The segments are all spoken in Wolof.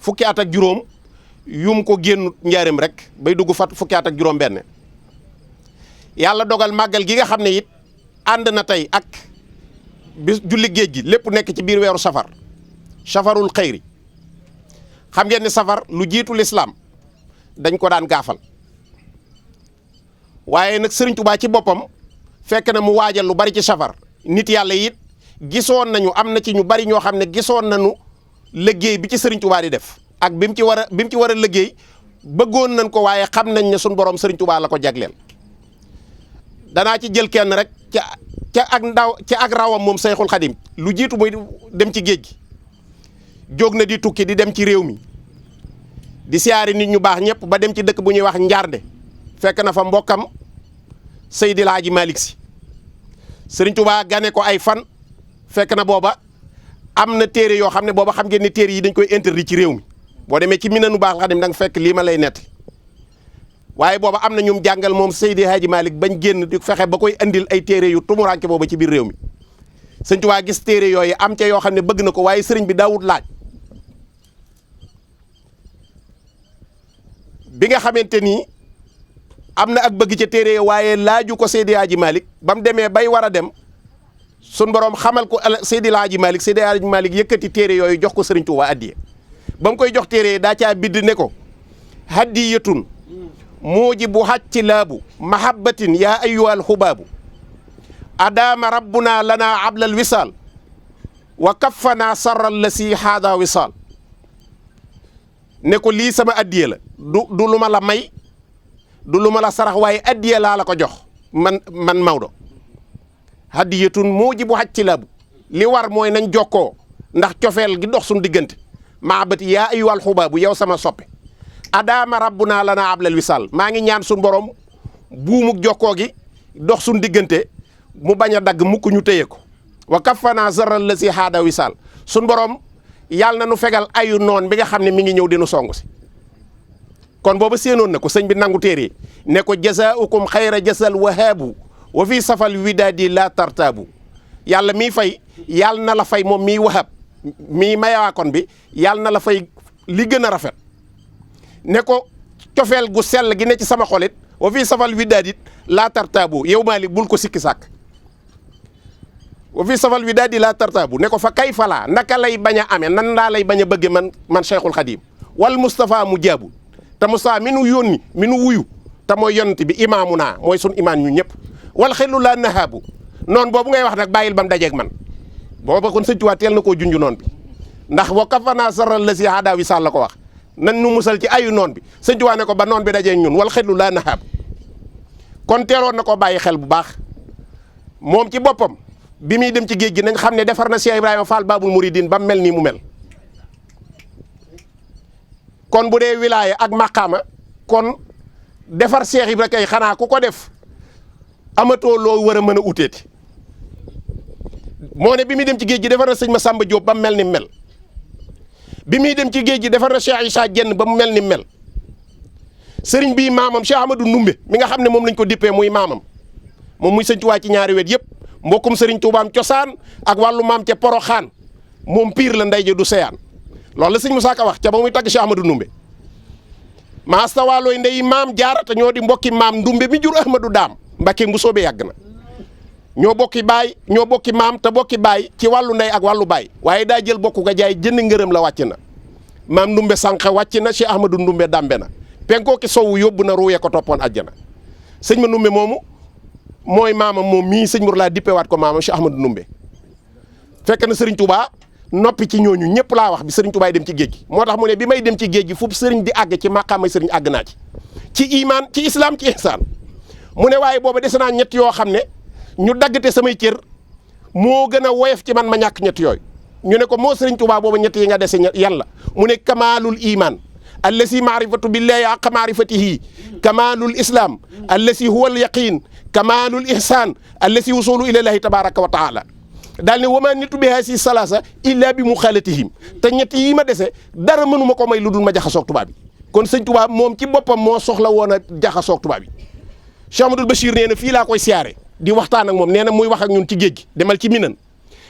fukki at ak juróom yum ko génn njaareem rek bay dugg fukki at ak juróom benn yàlla dogal màggal gi nga xam ne it ànd na tey ak bis julli géej gi lépp nekk ci biir weeru safar safarul xayri xam ngeen ni safar lu jiitu lislaam dañ ko daan gaafal waaye nag Sëriñ Tuubaa ci boppam fekk na mu waajal lu bari ci safar nit yàlla it gisoon nañu am na ci ñu bari ñoo xam ne gisoon nañu liggéey bi ci Sëriñ Tuubaa di def ak bi mu ci war a liggéey bëggoon nañ ko waaye xam nañ ne suñu borom Sëriñ Tuubaa la ko jagleel danaa ci jël kenn rek ca ak rawam moom Seyxul Xadim lu jiitu muy dem ci géej gi jóg na di tukki di dem ci réew mi di siyaari nit ñu baax ñëpp ba dem ci dëkk bu ñuy wax Njaarnde fekk na fa mbokkam Seydi El Hadji Malick Sy Sëriñ Tuubaa gane ko ay fan fekk na booba am na téere yoo xam ne booba xam ngeen ni téere yi dañ koy interdit ci réew mi boo demee ci Minanu Baaxil Xadim da nga fekk lii ma lay nett waaye booba am na ñum jàngal moom Seydi El Hadji Malick bañ génn di fexe ba koy andil ay téere yu tumuranke booba ci biir réew mi Sëriñ Tuubaa gis téere yooyu am ca yoo xam ne bëgg na ko waaye sëriñ bi daawut laaj bi nga xamante ni am na ak bëgg ca téere waaye laaju ko Seydi El Hadji Malick ba mu demee bay war a dem sun borom xamal ko Seydi El Hadji Malick Seydi El Hadji Malick yëkkati téere yooyu jox ko Sëriñ Tuubaa addiye ba mu koy jox téere daa caa bidd ne ko hadiyatun mujibu hacci laabu mahabbatin yaa ayyuhal xubaabu adaama rabbuna lana ablal wisaal wa kaffana sarral la si haada wisaal ne ko lii sama addiye la du lu ma la may du lu ma la sarax waaye addiye laa la ko jox man Maodo hadiyatun mujibu hacci laabu li war mooy nañ jokkoo ndax cofeel gi dox suñu diggante mahabati yaa ayyuhal xubaabu yow sama soppe adaama rabbuna lana ablal wisaal maa ngi ñaan suñu borom buumuk jokkoo gi dox suñu diggante mu bañ a dagg mukk ñu téye ko wa kaffana zarral la si haada wisaal suñu borom yàlla na nu fegal ayu noon bi nga xam ne mi ngi ñëw dinu song si kon booba séenoon na ko sëñ bi nangu téere ne ko jazaaukum xayra jasal wahaabu wa fii safal widaadi la tartaabu yàlla miy fay yàlla na la fay moom miy wahab mii mayawaakon bi yàlla na la fay li gën a rafet ne ko cofeel gu sell gi ne ci sama xolit wa fii safal widaadi la tartaabu yow Maalik bul ko sikki sàkk wa fii safal widaadi la tartaabu ne ko fa kay falaa naka lay bañ a amee nan laa lay bañ a bëgge man Cheikhul Khadim wal Moustapha mu jaabu te Moustapha mi nu yónni mi nu wuyu te mooy yonent bi imaamu naa mooy sun imaan ñu ñëpp wal xelu laa nahaabu noonu boobu ngay wax nag bàyyil ba mu dajeeg man booba kon sëñ Tuubaa teel na koo junj noon bi ndax wa kafanaa sarral la si haada wi sàll la ko wax nan nu musal ci ayu noon bi sëñ Tuubaa ne ko ba noon bi dajeeg ñun wal xelu laa nahaabu kon teeloon na koo bàyyi xel bu baax moom ci boppam bi muy dem ci géej gi nañ xam ne defar na Cheikh Ibrahima Fall Babul Mouridine ba mu mel nii mu mel kon bu dee wilaaya ak maqaama kon defar Cheikh Ibra kay xanaa ku ko def amatoo loo war a mën a uteeti moo ne bi muy dem ci géej gi defar na sëñ Massamba Diop ba mu mel ni mu mel bi muy dem ci géej gi defar na Cheikh Issa Dieng ba mu mel ni mu mel sëriñ bii maamam Cheikh Amadou Ndumbe mi nga xam ne moom lañ ko dippee muy maamam moom muy sëñ Tuubaa ci ñaari wet yëpp mbokkum sëriñ Tuubaam cosaan ak wàllu maam ca Poroxaan moom piir la nday ja du seyaan loolu la sëñ Musaa Ka wax ca ba muy tagg Cheikh Amadou Ndumbe maasta waalooy ndey maam jaarata ñoo di mbokki maam Ndumbe mi jur Ahmadou Daam Mbàkke bu soobee yàgg na ñoo bokki baay ñoo bokki maam te bokki baay ci wàllu ndey ak wàllu baay waaye daa jël bokku ga jaay jënd ngërëm la wàcc na maam Ndumbe sànq wàcc na Cheikh Ahmadou Ndumbe dambe na penkoo ki sowu yóbbu na ruuye ko toppoon àjjana sëñ ma Ndumbe moomu mooy maamam moom mii sëñ Mour laa dippewaat ko maamam Cheikh Ahmadou Ndumbe fekk na Serigne Touba noppi ci ñooñu ñëpp laa wax bi Serigne Touba dem ci géej gi moo tax mu ne bi may dem ci géej gi fu Serigne di àgg ci maqaamay Serigne àgg naa ci imaan ci islam ci ihsaan mu ne waaye booba des naa ñett yoo xam ne ñu daggate samay cër moo gën a woyof ci man ma ñàkk ñett yooyu ñu ne ko moo Serigne Touba booba ñett yi nga dese yàlla mu ne kamaalul iman allasi maarifatu billahi ak maarifatihi kamaalul islam allasi huwa al yaqin kamaalul ihsan allasi wusulu ilallahi tabaraka wa taala daal ne wama nitu bi haasi salaasa illa bi muxaalatihim te ñett yi ma dese dara mënuma ko may lu dul ma jaxasoog tubaab bi kon sëñ tubaab moom ci boppam moo soxla woon a jaxasoog tubaab bi Cheikh Amadou Bachir nee na fii laa koy siyaare di waxtaan ak moom nee na muy wax ak ñun ci géej gi demal ci minan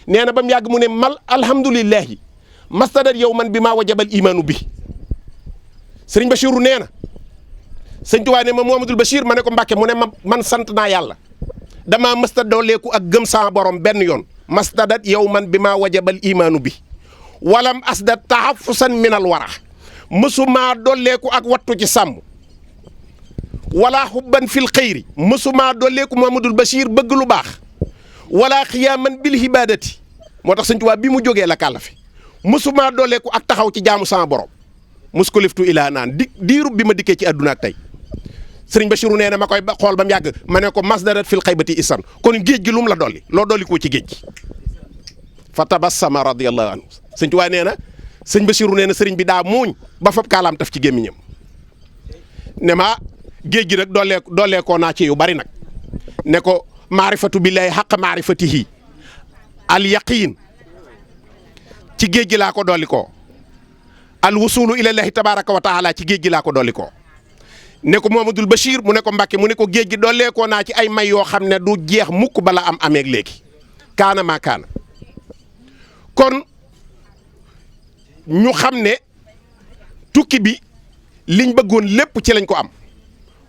nee na ba mu yàgg mu ne mal alhamdulillahi mastadat yow man bi maa wajabal imaanu bi sëriñ Bachiru nee na sëñ Tuubaa ne ma Mouhamadoul Bachir ma ne ko Mbàkke mu ne ma man sant naa yàlla damaa mësta dooleeku ak gëm sama borom benn yoon mastadat yow man bi maa wajabal imaanu bi walam asdat tahafusan minal wara mësumaa dooleeku ak wattu ci sàmm wala xubban fil xëyri mësumaa dooleeku Mouhamadoul Bachir bëgg lu baax wala xiyaaman bil hibaadati moo tax sëñ Tuubaa bi mu jógee la kàllafe mësumaa dooleeku ak taxaw ci jaamu sama borom mus ko liftu ilaa naan diirub bi ma dikkee ci àdduna ak tey sëriñ Bachiru nee na ma koy xool ba mu yàgg ma ne ko masdarat fil xaybati isan kon géej gi lu mu la dolli loo dolli ko ci géej gi fa tabassama radiyallahu anhu sëñ Tuubaa nee na sëñ Bachiru nee na sëriñ bi daa muuñ ba fab kaalaam taf ci gémmiñam ne ma géej gi rek dooleekoo naa ci yu bari nag ne ko maarifatu billahi xaq maarifatihi al yaqiin ci géej gi laa ko dolli koo al wusulu ilallahi tabaraka wa taala ci géej gi laa ko dolli koo ne ko Mouhamadoul Bachir mu ne ko Mbàkke mu ne ko géej gi dooleekoo naa ci ay may yoo xam ne du jeex mukk bala am ameeg léegi kaana maa kaana kon ñu xam ne tukki bi liñ bëggoon lépp ci lañ ko am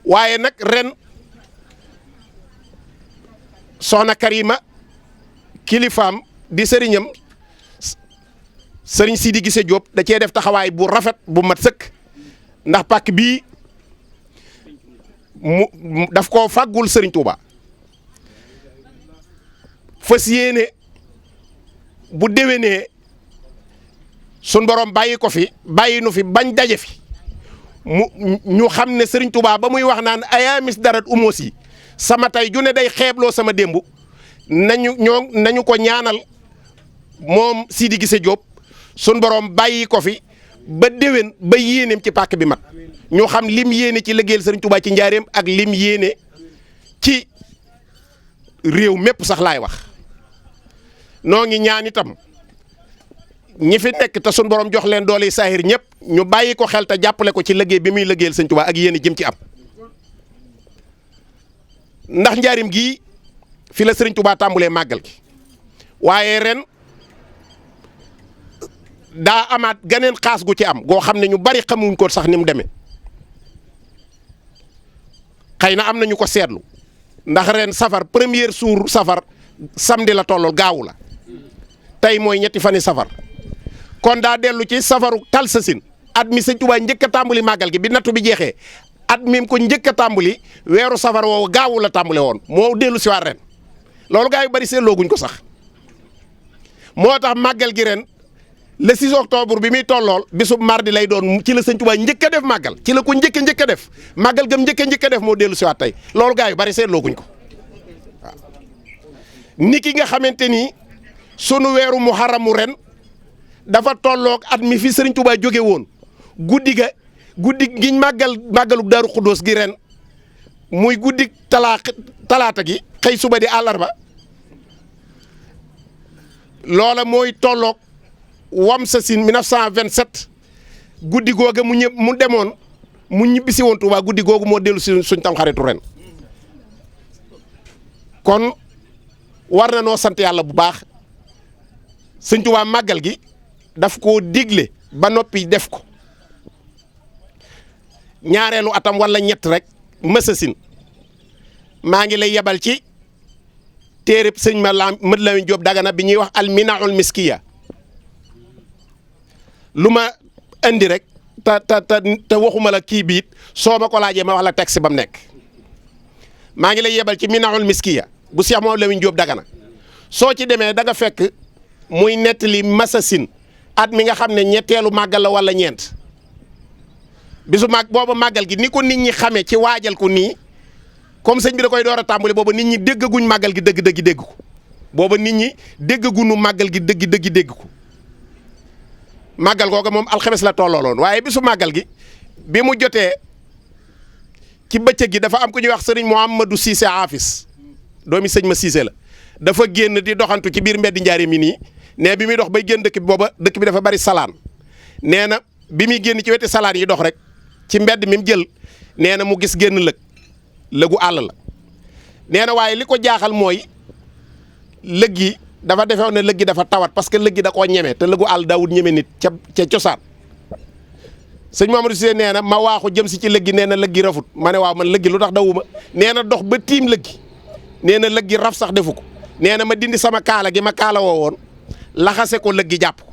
waaye nag ren soxna Karima kilifaam di sëriñam sëriñ Sidi Gise Diop da cee def taxawaay bu rafet bu mat sëkk ndax pàkk bii mu daf koo fàggul sëriñ Touba fas yéene bu déwénee sun borom bàyyi ko fi bàyyi nu fi bañ daje fi ñu xam ne sëriñ Touba ba muy wax naan ayaamis darat umos yi sama tey ju ne day xeebloo sama démb nañu ko ñaanal moom Sidi Gise Diop sun borom bàyyi ko fi ba déwén ba yéeneem ci pàkk bi mat ñoo xam lim yéene ci liggéeyal sëriñ Touba ci njaareem ak lim yéene ci réew mépp sax laay wax noo ngi ñaan itam ñi fi nekk te sun borom jox leen doole saahir ñëpp ñu bàyyi ko xel te jàppale ko ci liggéey bi muy liggéeyal sëriñ Touba ak yéene jëm ci am ndax njaareem gii fi la sëriñ Touba tàmbulee màggal gi waaye ren daa amaat ganeen xaas gu ci am goo xam ne ñu bari xamuñ ko sax ni mu demee xëy na am na ñu ko seetlu ndax ren safar premier jour safar samedi la tollool gaawu la tey mooy ñetti fani safar kon daa dellu ci safaru talsasin at mi sëñ Tuubaa njëkk a tàmbali màggal gi bi nattu bi jeexee at mi ko njëkk a tàmbali weeru safar woowu gaawu la tàmbale woon moo dellu si waat ren loolu gaa yu bari seetlooguñ ko sax moo tax màggal gi ren le 6 octobre bi muy tollool bisub mardi lay doon ci la sëñ Tuubaa njëkk a def màggal ci la ko njëkk a def màggal gam njëkk a def moo dellu si waat tey loolu gaa yu bari seetlooguñ ko waaw ni ki nga xamante ni sunu weeru muharramu ren dafa tolloog at mi fi sëriñ Tuubaa jóge woon guddi giñ màggalu Daaru Xuddoos gi ren muy guddi talaata gi xëy suba di àllarba loola mooy tolloog wam sa sin 1927 guddi googa mu demoon mu ñibbisi woon Tuubaa guddi googu moo dellu si suñ tam xaritu ren kon war na noo sant yàlla bu baax sëñ Tuubaa màggal gi daf koo digle ba noppi def ko ñaareelu atam wala ñett rek mësasin maa ngi lay yebal ci téereb sëñ Mad Lamin Jóob Dagana bi ñuy wax alminaul miskiya lu ma indi rek te waxuma la kii biit soo ma ko laajee ma wax la texte ba mu nekk maa ngi lay yebal ci minaul miskiya bu Cheikh Mad Lamin Jóob Dagana soo ci demee da nga fekk muy nettali masasin at mi nga xam ne ñetteelu màggal la wala ñeent bisu booba màggal gi ni ko nit ñi xamee ci waajal ko nii comme sëñ bi da koy door a tàmbali booba nit ñi déggaguñ màggal gi dëgg dégg ko booba nit ñi déggaguñu màggal gi dëgg dégg ko màggal googa moom alxames la tollooloon waaye bisu màggal gi bi mu jotee ci bëccëg gi dafa am ku ñuy wax sëriñ Mouhamadou Cissé Afis doomi sëñ ma Cissé la dafa génn di doxantu ci biir mbeddi njaareem yi nii ne bi muy dox bay génn dëkk bi booba dëkk bi dafa bari salaan nee na bi muy génn ci weti salaan yi dox rek ci mbedd mi mu jël nee na mu gis génn lëgu àll la nee na waaye li ko jaaxal mooy lëg yi dafa defewoon ne lëg gi dafa tawat parce que lëg gi da koo ñeme te lëgu àll daawut ñeme nit ca cosaan sëñ Mamadou Cissé nee na ma waaxu jëm si ci lëg gi nee na lëg gi rafut ma ne waaw man lëg gi lu tax dawuma nee na dox ba tiim lëg gi nee na lëg gi raf sax defu ko nee na ma dindi sama kaala gi ma kaala woo woon laxase ko lëg gi jàpp ko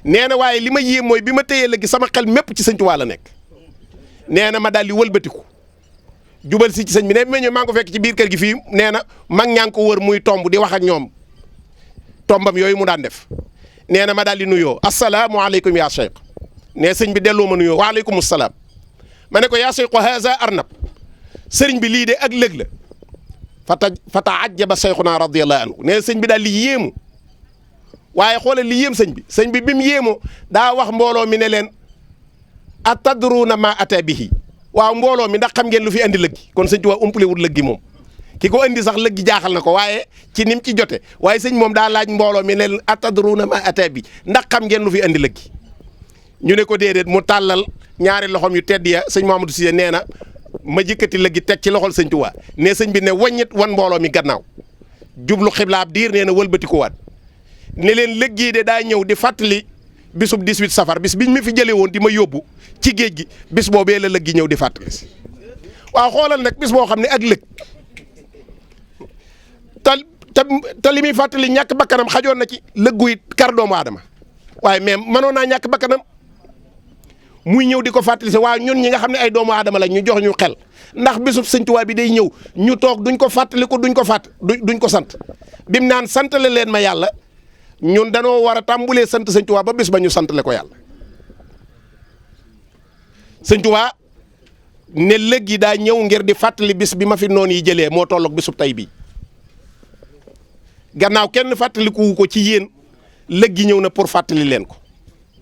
nee na waaye li ma yéem mooy bi ma téyee lëg gi sama xel mépp ci sëñ Tuubaa la nekk nee na ma daal di wëlbatiku jubal si ci sëñ bi ne bi ma ñëw maa ngi ko fekk ci biir kër gi fii nee na mag ñaa ngi ko wër muy tomb di wax ak ñoom tombam yooyu mu daan def nee na ma daal di nuyoo asalaamualeykum yaa cheikh ne sëñ bi delloo ma nuyoo waaleykum salaam ma ne ko yaa cheikh haza arnab sëriñ bi lii de ak lëg la fa taajaba cheikhuna radiyallahu anhu ne sëñ bi daal li yéemu waaye xoolal li yéem sëñ bi bi mu yéemoo daa wax mbooloo mi ne leen atadruuna ma ata bihi waaw mbooloo mi ndax xam ngeen lu fi andi lëg gi kon sëñ Tuubaa umpale wut lëg gi moom ki ko andi sax lëg gi jaaxal na ko waaye ci nim ci jote waaye sëñ moom daa laaj mbooloo mi ne leen atadruuna ma ata bi ndax xam ngeen lu fi andi lëg gi ñu ne ko déedéet mu tàllal ñaari loxoom yu tedd ya sëñ Mamadou Cissé nee na ma jëkkati lëg gi teg ci loxol sëñ Tuubaa ne sëñ bi ne waññit wan mbooloo mi gannaaw jublu xiblaab diir nee na wëlbati ko waat ne leen lëg gii de daa ñëw di fàttali bisub 18 safar bis biñ mi fi jëlee woon di ma yóbbu ci géej gi bis boobee la lëg gi ñëw di fàttali si waaw xoolal nag bis boo xam ne ak lëg te li muy fàttali ñàkk bakkanam xajoon na ci lëgguy kar doomu aadama waaye mais mënoon naa ñàkk bakkanam muy ñëw di ko fàttali si waaw ñun ñi nga xam ne ay doomu aadama la ñu jox ñu xel ndax bisub sëñ Tuubaa bi day ñëw ñu toog duñ ko fàttali ko duñ ko sant bim naan santale leen ma yàlla ñun danoo war a tàmbulee sant sëñ Tuubaa ba bis ba ñu santale ko yàlla sëñ Tuubaa ne lëg yi daa ñëw ngir di fàttali bis bi ma fi noon yi jëlee moo tolloog bisub tey bii gannaaw kenn fàttaliku ko ci yéen lëg gi ñëw na pour fàttali leen ko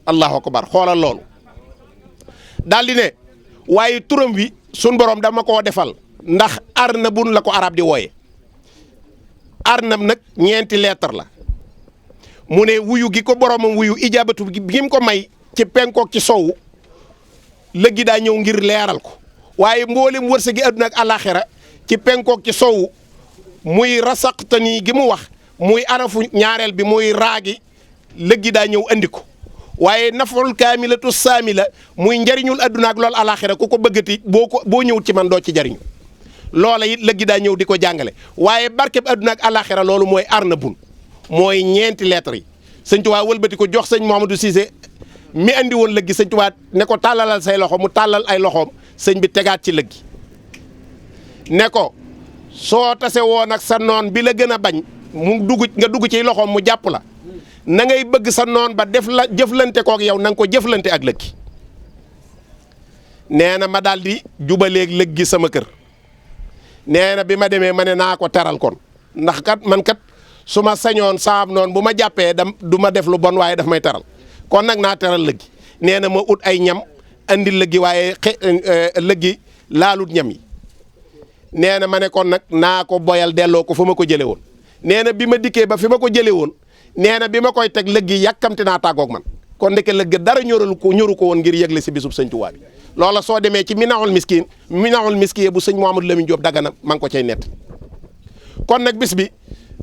allahu akbar xoolal loolu daal di ne waaye turam wi sun borom dama koo defal ndax arnabun la ko arab di wooye arnab nag ñeenti lettre la mu ne wuyu gi ko boromam wuyu ijaabatu gi mu ko may ci penkook ci sowu lëg gi daa ñëw ngir leeral ko waaye mboolem wërsëgi àdduna ak àllaaxira ci penkook ci sowu muy rasaqtani gi mu wax muy arafu ñaareel bi muy raagi lëg gi daa ñëw andi ko waaye naful kaamilatu saamila muy njariñul àdduna ak loolu àllaaxira ku ko bëggati boo ñëwut ci man doo ci jariñu loola it lëg gi daa ñëw di ko jàngale waaye barkeb àdduna ak àllaaxira loolu mooy arnabun mooy ñeenti lettres yi sëñ Tuubaa wëlbati ko jox sëñ Mouhamadou Cissé mi andi woon lëg gi sëñ Tuubaa ne ko tàllalal say loxo mu tàllal ay loxoom sëñ bi tegaat ci lëg gi ne ko soo tase woon ak sa noon bi la gën a bañ mu nga dugg ci loxoom mu jàpp la na ngay bëgg sa noon ba def la jëflante kook yow na nga ko jëflante ak lëg gi nee na ma daal di jubaleeg lëg gi sama kër nee na bi ma demee ma ne naa ko teral kon ndax kat man kat su ma sañoon saam noonu bu ma jàppee du ma def lu bon waaye daf may teral kon nag naa teral lëg gi nee na ma ut ay ñam andi lëg gi waaye lëg gi laalut ñam yi nee na ma ne kon nag naa ko boyal delloo ko fa ma ko jëlee woon nee na bi ma dikkee ba fi ma ko jëlee woon nee na bi ma koy teg lëg gi yàkkamti naa tàggoog man kon ndeke lëg gi dara ñoru ko woon ngir yëgle si bisub sëñ Tuubaa bi loola soo demee ci Minahul Miskiin bu sëñ Mouhamadou Lamine Diop Dagana maa ngi ko cay nett kon nag bis bi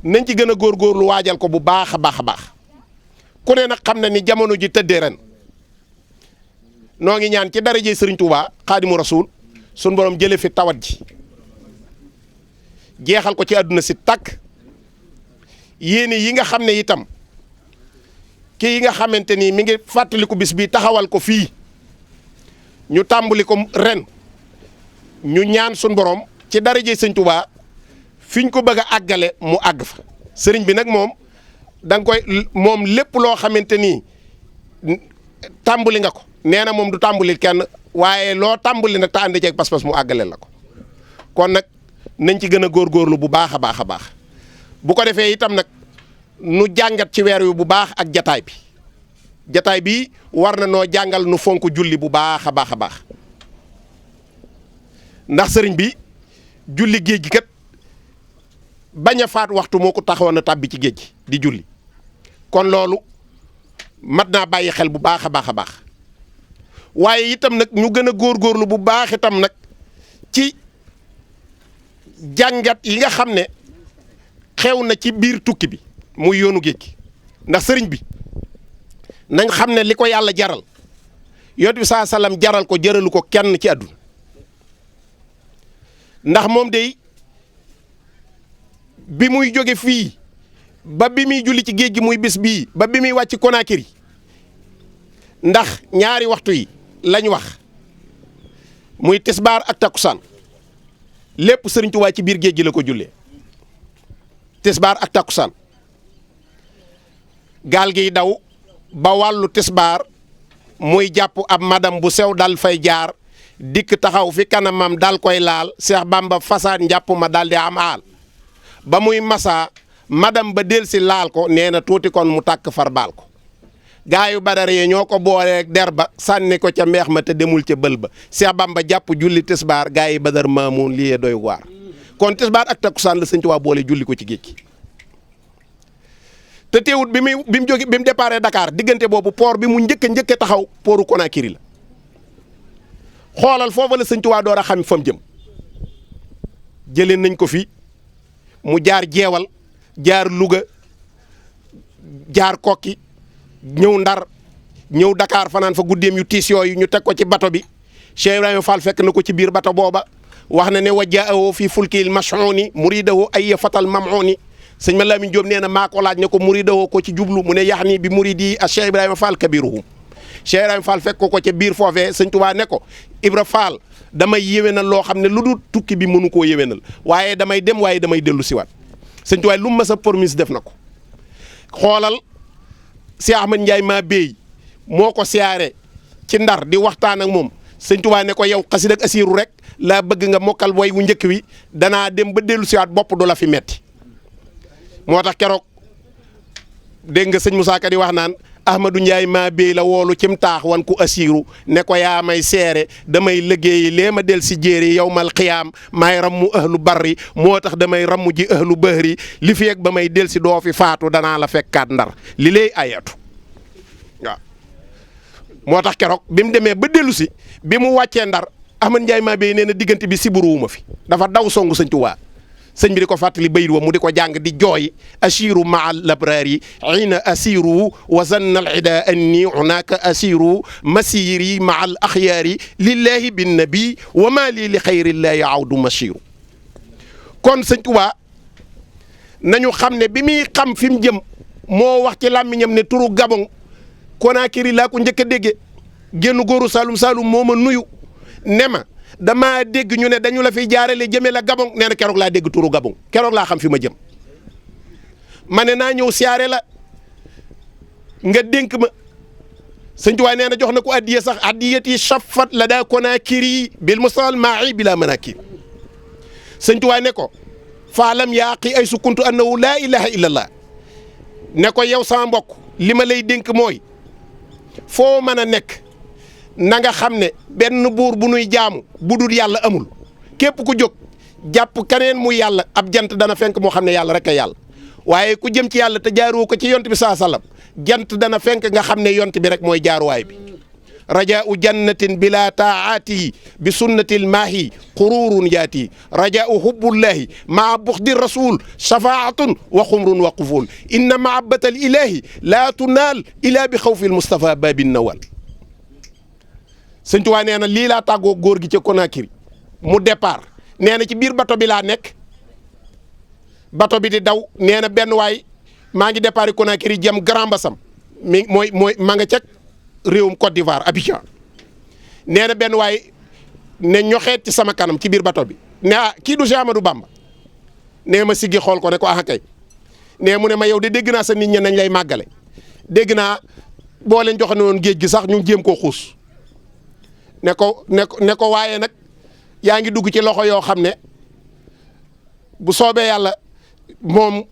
nañ ci gën a góorgóorlu waajal ko bu baax a baax a baax ku ne nag xam na ni jamono ji tëddee ren noo ngi ñaan ci daraje sëriñ Tuubaa Xaadimu Rasuul sun borom jële fi tawat ji jeexal ko ci àdduna si tàkk yéene yi nga xam ne itam kii yi nga xamante ni mi ngi fàttaliku bis bi taxawal ko fii ñu tàmbali ko ren ñu ñaan sun borom ci daraje sëñ Tuubaa fiñ ko bëgg a àggale mu àgg fa sëriñ bi nag moom da nga koy moom lépp loo xamante ni tàmbali nga ko nee na moom du tàmbali kenn waaye loo tàmbali nag te ànd ceeg pas-pas mu àggaleel la ko kon nag nañ ci gën a góorgóorlu bu baax a baax a baax bu ko defee itam nag nu jàngat ci weer wi bu baax ak jataay bi war na noo jàngal nu fonk julli bu baax a baax a baax ndax sëriñ bi julli géej gi kat bañ a faat waxtu moo ko taxawoon a tàbbi ci géej gi di julli kon loolu mat naa bàyyi xel bu baax a baax a baax waaye itam nag ñu gën a góorgóorlu bu baax itam nag ci jàngat yi nga xam ne xew na ci biir tukki bi muy yoonu géej gi ndax sëriñ bi nañ xam ne li ko yàlla jaral yonent bi saa salaam jaral ko jaralu ko kenn ci àdduna ndax moom day bi muy jóge fii ba bi muy julli ci géej gi muy bis bii ba bi muy wàcc Conakry ndax ñaari waxtu yi lañ wax muy tisbaar ak takkusaan lépp sëriñ Tuubaa ci biir géej gi la ko jullee tisbaar ak takkusaan gaal giy daw ba wàllu tisbaar muy jàpp ab madam bu sew dal fay jaar dikk taxaw fi kanamam dal koy laal Seex Bamba fasaat njàpp ma dal di am aal ba muy masaa madam ba del si laal ko nee na tuuti kon mu tàkk far baal ko gaayu Badar yi ñoo ko booleeg der ba sànni ko ca mbeex ma te demul ca bël ba Seex Bamba jàpp julli tisbaar gaayi Badar maamoon lii doy waar kon tisbaar ak takkusaan la Sëñ Tuubaa boole julli ko ci géej gi te teewut bi mu déparé Dakar diggante boobu port bi mu njëkk taxaw portu Conakry la xoolal foofa la Sëñ Tuubaa door a xam fa mu jëm jëlee nañ ko fi mu jaar jeewal jaar Louga jaar Kokki ñëw Ndar ñëw Dakar fanaan fa guddeem yu tiis yooyu ñu teg ko ci bato bi Cheikh Ibrahima Fall fekk na ko ci biir bato booba wax na ne wajjaahu fi fulkil mash'uni muridahu ay fatal mam'uni sëñ ma Lamin Jóob nee na maa ko laaj ne ko muridoo ko ci jublu mu ne yax nii bi muridi a Cheikh Ibrahima Fall kabiruhum Cheikh Ibrahima Fall fekk ko ca biir foofee sëñ Tuubaa ne ko Ibra Fall damay yéwénal loo xam ne lu dul tukki bi mënu koo yéwénal waaye damay dem waaye damay dellu siwaat sëñ Tuubaa lu mu mës a promise def na ko xoolal si Ahmad Ndiaye maa béy moo ko siyaare ci Ndar di waxtaan ak moom sëñ Tuubaa ne ko yow xasida ak asiiru rek laa bëgg nga mokkal way wu njëkk wi danaa dem ba dellu siwaat bopp du la fi metti moo tax keroog dégg nga sëñ Moussa Ka di wax naan Ahmadou Ndiaye maa béy la woolu cim taax wan ku asiiru ne ko yaa may seere damay liggéeyi lee ma del si jéeri yow mal xiyaam maay rammu ahlu barri moo tax damay rammu ji ahlu bahri li fi yegg ba may del si doo fi faatu danaa la fekkaat Ndar li lay ayatu waaw moo tax keroog bi mu demee ba dellu si bi mu wàccee Ndar Ahmad Ndiaye maa béy nee na diggante bi siburuwuma fi dafa daw songu sëñ Tuubaa sëñ bi di ko fàttali bayit wa mu di ko jàng di jooy asiru maa labraari ina asiru wa zanna al ida anni hunaka asiru masiri maa al axyaari lillahi bin nabi wa ma lii li xayrillahi awdu masiru kon sëñ Tuubaa nañu xam ne bi muy xam fi mu jëm moo wax ci làmmiñam ne turu Gabon Conakry laa ko njëkk a dégge génn góoru Saalum Saalum moo ma nuyu ne ma damaa dégg ñu ne dañu la fiy jaarale jëmee la Gabon nee na keroog laa dégg turu Gabon keroog laa xam fi ma jëm ma ne naa ñëw siyaare la nga dénk ma sëñ Tuubaa nee na jox na ko addiya sax addiyati shaffat la daa Conakry bil musal ma'i bila manakir sëñ Tuubaa ne ko faalam yaaqi ay sukuntu annahu laa ilaha illallah ne ko yow sama mbokk li ma lay dénk mooy foo mën a nekk na nga xam ne benn buur bu nuy jaamu bu dul yàlla amul képp ku jóg jàpp keneen mu yàlla ab jant dana fenk moo xam ne yàlla rek a yàlla waaye ku jëm ci yàlla te jaaroo ko ci yont bi saa sallam jant dana fenk nga xam ne yont bi rek mooy jaaruwaay bi rajaau jannatin bila taati bi sunnatil maahi qururun yaati rajaau hubbullahi maa buxdi rasul shafaatun wa xumrun wa quful inna mahabbatal ilahi laa tunaal ila bi xawfil mustafa babin nawal sëñ Tuubaa nee na lii laa tàggoo góor gi ca Conakry mu départ nee na ci biir bato bi laa nekk bato bi di daw nee na benn waay maa ngi départ Conakry jëm Grand Bassam mooy ma nga ca réewum Côte d'Ivoire Abidjan nee na benn waay ne ñoxeet ci sama kanam ci biir bato bi ne ah kii du Cheikh Amadou Bamba nee ma siggi xool ko ne ko ah kay nee mu ne ma yow de dégg naa sa nit ñi nañ lay màggale dégg naa boo leen joxe woon géej gi sax ñu jéem koo xuus ne ko waaye nag yaa ngi dugg ci loxo yoo xam ne bu soobee yàlla moom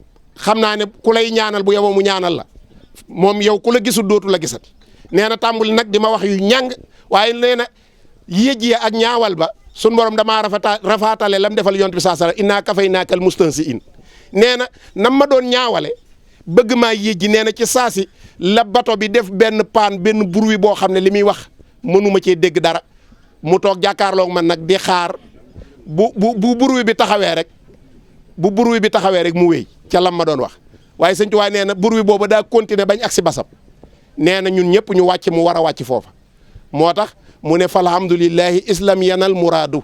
xam naa ne ku lay ñaanal bu yeboo mu ñaanal la moom yow ku la gisul dootu la gisati nee na tàmbali nag di ma wax yu ñàng waaye nee na yéej ya ak ñaawal ba sun borom damaa rafaatale lam defal yont bi saa sala innaa kafaynaakal mustansiin nee na nam ma doon ñaawale bëgg maa yéej ji nee na ci saasi la bato bi def benn paan benn bruit boo xam ne li muy wax mënuma cee dégg dara mu toog jàkkaarloog man nag di xaar bu bruit bi taxawee rek bu bruit bi taxawee rek mu wéy ca lam ma doon wax waaye sëñ Tuubaa nee na bur wi booba daa continuer bañ agsi basam nee na ñun ñëpp ñu wàcc mu war a wàcc foofa moo tax mu ne falhamdulillahi islam yanal muraadu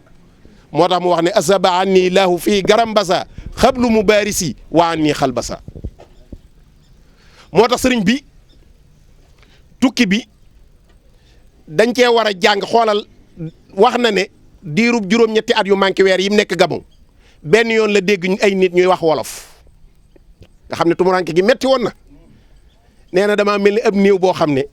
moo tax mu wax ne asaba anni lahu fii garam basa xablu mubarisi wa anni xalbasa moo tax sëriñ bi tukki bi dañ cee war a jàng xoolal wax na ne diirub juróom-ñetti at yu manqué weer yi mu nekk Gabon benn yoon la dégg ay nit ñuy wax wolof nga xam ne tumuranke gi metti woon na nee na damaa mel ni ab néew boo xam ne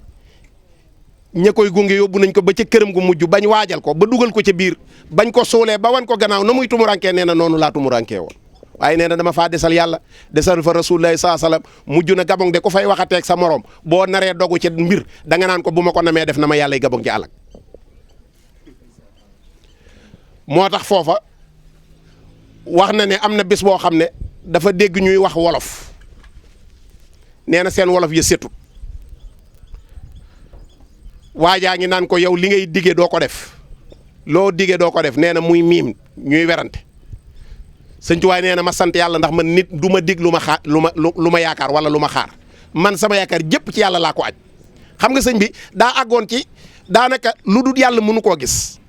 ña koy gunge yóbbu nañ ko ba ca këram gu mujj bañ waajal ko ba dugal ko ca biir bañ ko suulee ba wan ko gannaaw na muy tumurankee nee na noonu laa tumurankee woon waaye nee na dama faa desal yàlla desal fa rasulullahi saa salaam mujj na Gabon de ku fay waxateeg sa morom boo naree dogu ca mbir da nga naan ko bu ma ko namee def na ma yàlla Gabon ci àllak moo tax foofa wax na ne am na bés boo xam ne dafa dégg ñuy wax wolof nee na seen wolof ya setut waajaa ngi naan ko yow li ngay digee doo ko def loo digee doo ko def nee na muy miim ñuy werante sëñ Tuubaa nee na ma sant yàlla ndax man nit du ma dig lu ma xaar lu ma yaakaar wala lu ma xaar man sama yaakaar jëpp ci yàlla laa ko aj xam nga sëñ bi daa àggoon ci daanaka lu dul yàlla mënu koo gis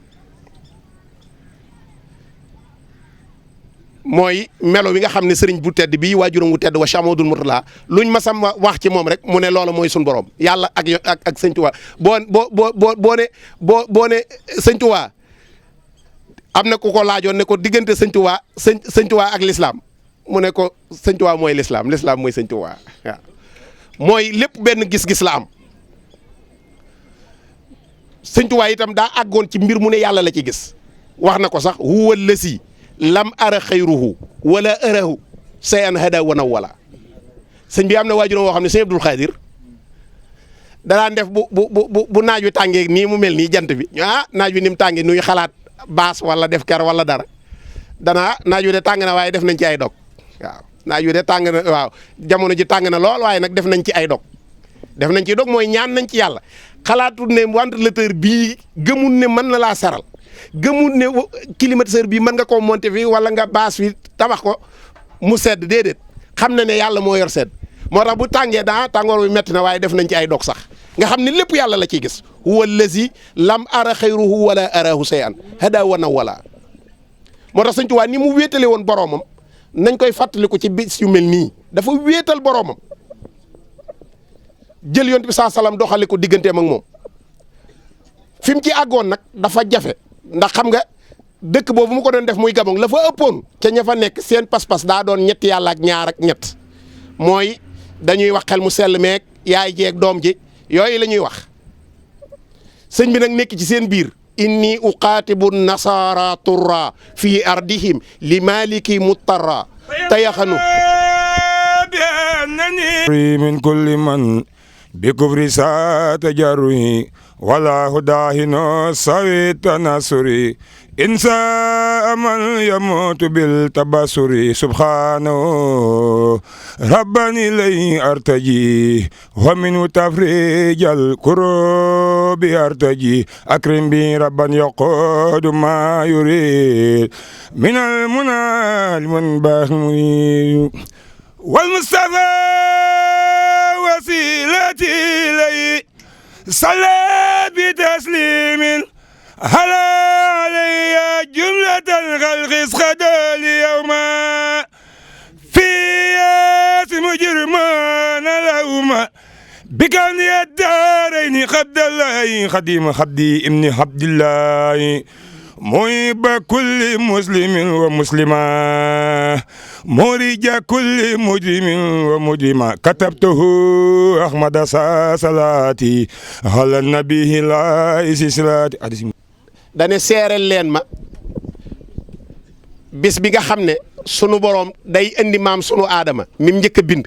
mooy melo wi nga xam ne sëriñ bu tedd bii waajuram wu tedd wa Chamadul Murtala luñ ma sam wax ci moom rek mu ne loola mooy suñu borom yàlla ak sëñ Tuubaa boo ne sëñ Tuubaa am na ku ko laajoon ne ko diggante sëñ Tuubaa ak lislaam mu ne ko sëñ Tuubaa mooy lislaam mooy sëñ Tuubaa waaw mooy lépp benn gis-gis la am sëñ Tuubaa itam daa àggoon ci mbir mu ne yàlla la ci gis wax na ko sax huwa lasi lam ara xayruhu wala arahu sayan hada wana wala sëñ bi am na waajuram woo xam ne sëñ Abdul Xaadir danaan def bu naaj wi tàngee nii mu mel nii jant bi naaj wi ni mu tàngee nuy xalaat baas wala def ker wala dara naaj wi de tàng na waaye def nañ ci ay dog waaw naaj wi de tàng na waaw jamono ji tàng na lool waaye nag def nañ ci ay dog def nañ ci dog mooy ñaan nañ ci yàlla xalaatul ne ventilateur bii gëmul ne mën na laa saral gëmul ne climatiseur bii mën nga koo monter fii wala nga baas fi tabax ko mu sedd déedéet xam na ne yàlla moo yor sedd moo tax bu tàngee tàngoor wi metti na waaye def nañ ci ay dog sax nga xam ne lépp yàlla la ciy gis huwa allazi lam ara xayruhu wala arahu sayan hada wana wala moo tax sëñ Tuubaa ni mu wéetale woon boroomam nañ koy fàttaliku ci bis yu mel nii dafa wéetal boroomam jël yonent bi saa salaam doxale ko digganteem ak moom fi mu ci àggoon nag dafa jafe ndax xam nga dëkk boobu mu ko doon def muy Gabon la fa ëppoon ca ña fa nekk seen pas-pas daa doon ñetti yàlla ak ñaar ak ñett mooy dañuy wax xel mu sell meeg yaay jeeg doom ji yooyu la ñuy wax sëñ bi nag nekk ci seen biir inni uqaatibu nasara turra fi ardihim li maliki muttarra tayaxanu min kulli man bi kufri sa tajarruhi wallahu daahino sawi tanasuri insa man yamutu bil tabasuri subhanahu rabbani lay artaji wa min tafrijal kurubi artaji akrim bi rabban yaqudu ma yurid min al munal mun bahmi wal mustafa wasilati lay صلى بتسليم هلا علي جملة الخلق اسخدوا اليوم في اسم جرمان اليوم بكون الدارين خبد الله خديم خبدي ابن عبد الله محب كل مسلم ومسلمة مريج كل مجرم ومجرمة كتبته أحمد صلاتي على النبي لا صلاتي dane seereel leen ma bis bi nga xam ne sunu boroom day indi maam sunu aadama mim njëkk a bind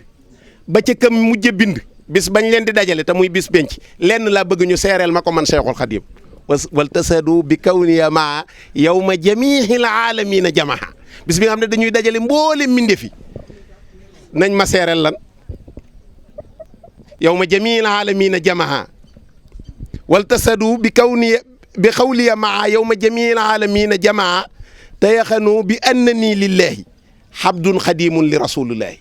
ba ca kam mujj a bind bis bañ leen di dajale te muy bis penc lenn laa bëgg ñu seereel ma ko man Cheikhul Khadim wal tasadu bi kawniya maa yawma jamiihil aalamiina jamaha bis bi nga xam ne dañuy dajale mboole mbindeef yi nañ ma seereel lan yawma jamiihil aalamiina jamaha wal tasadu bi kawniya bi xawliya maa yawma jamiihil aalamiina jamaha tayaxanu bi annani lillahi habdun xadimun li rasulillahi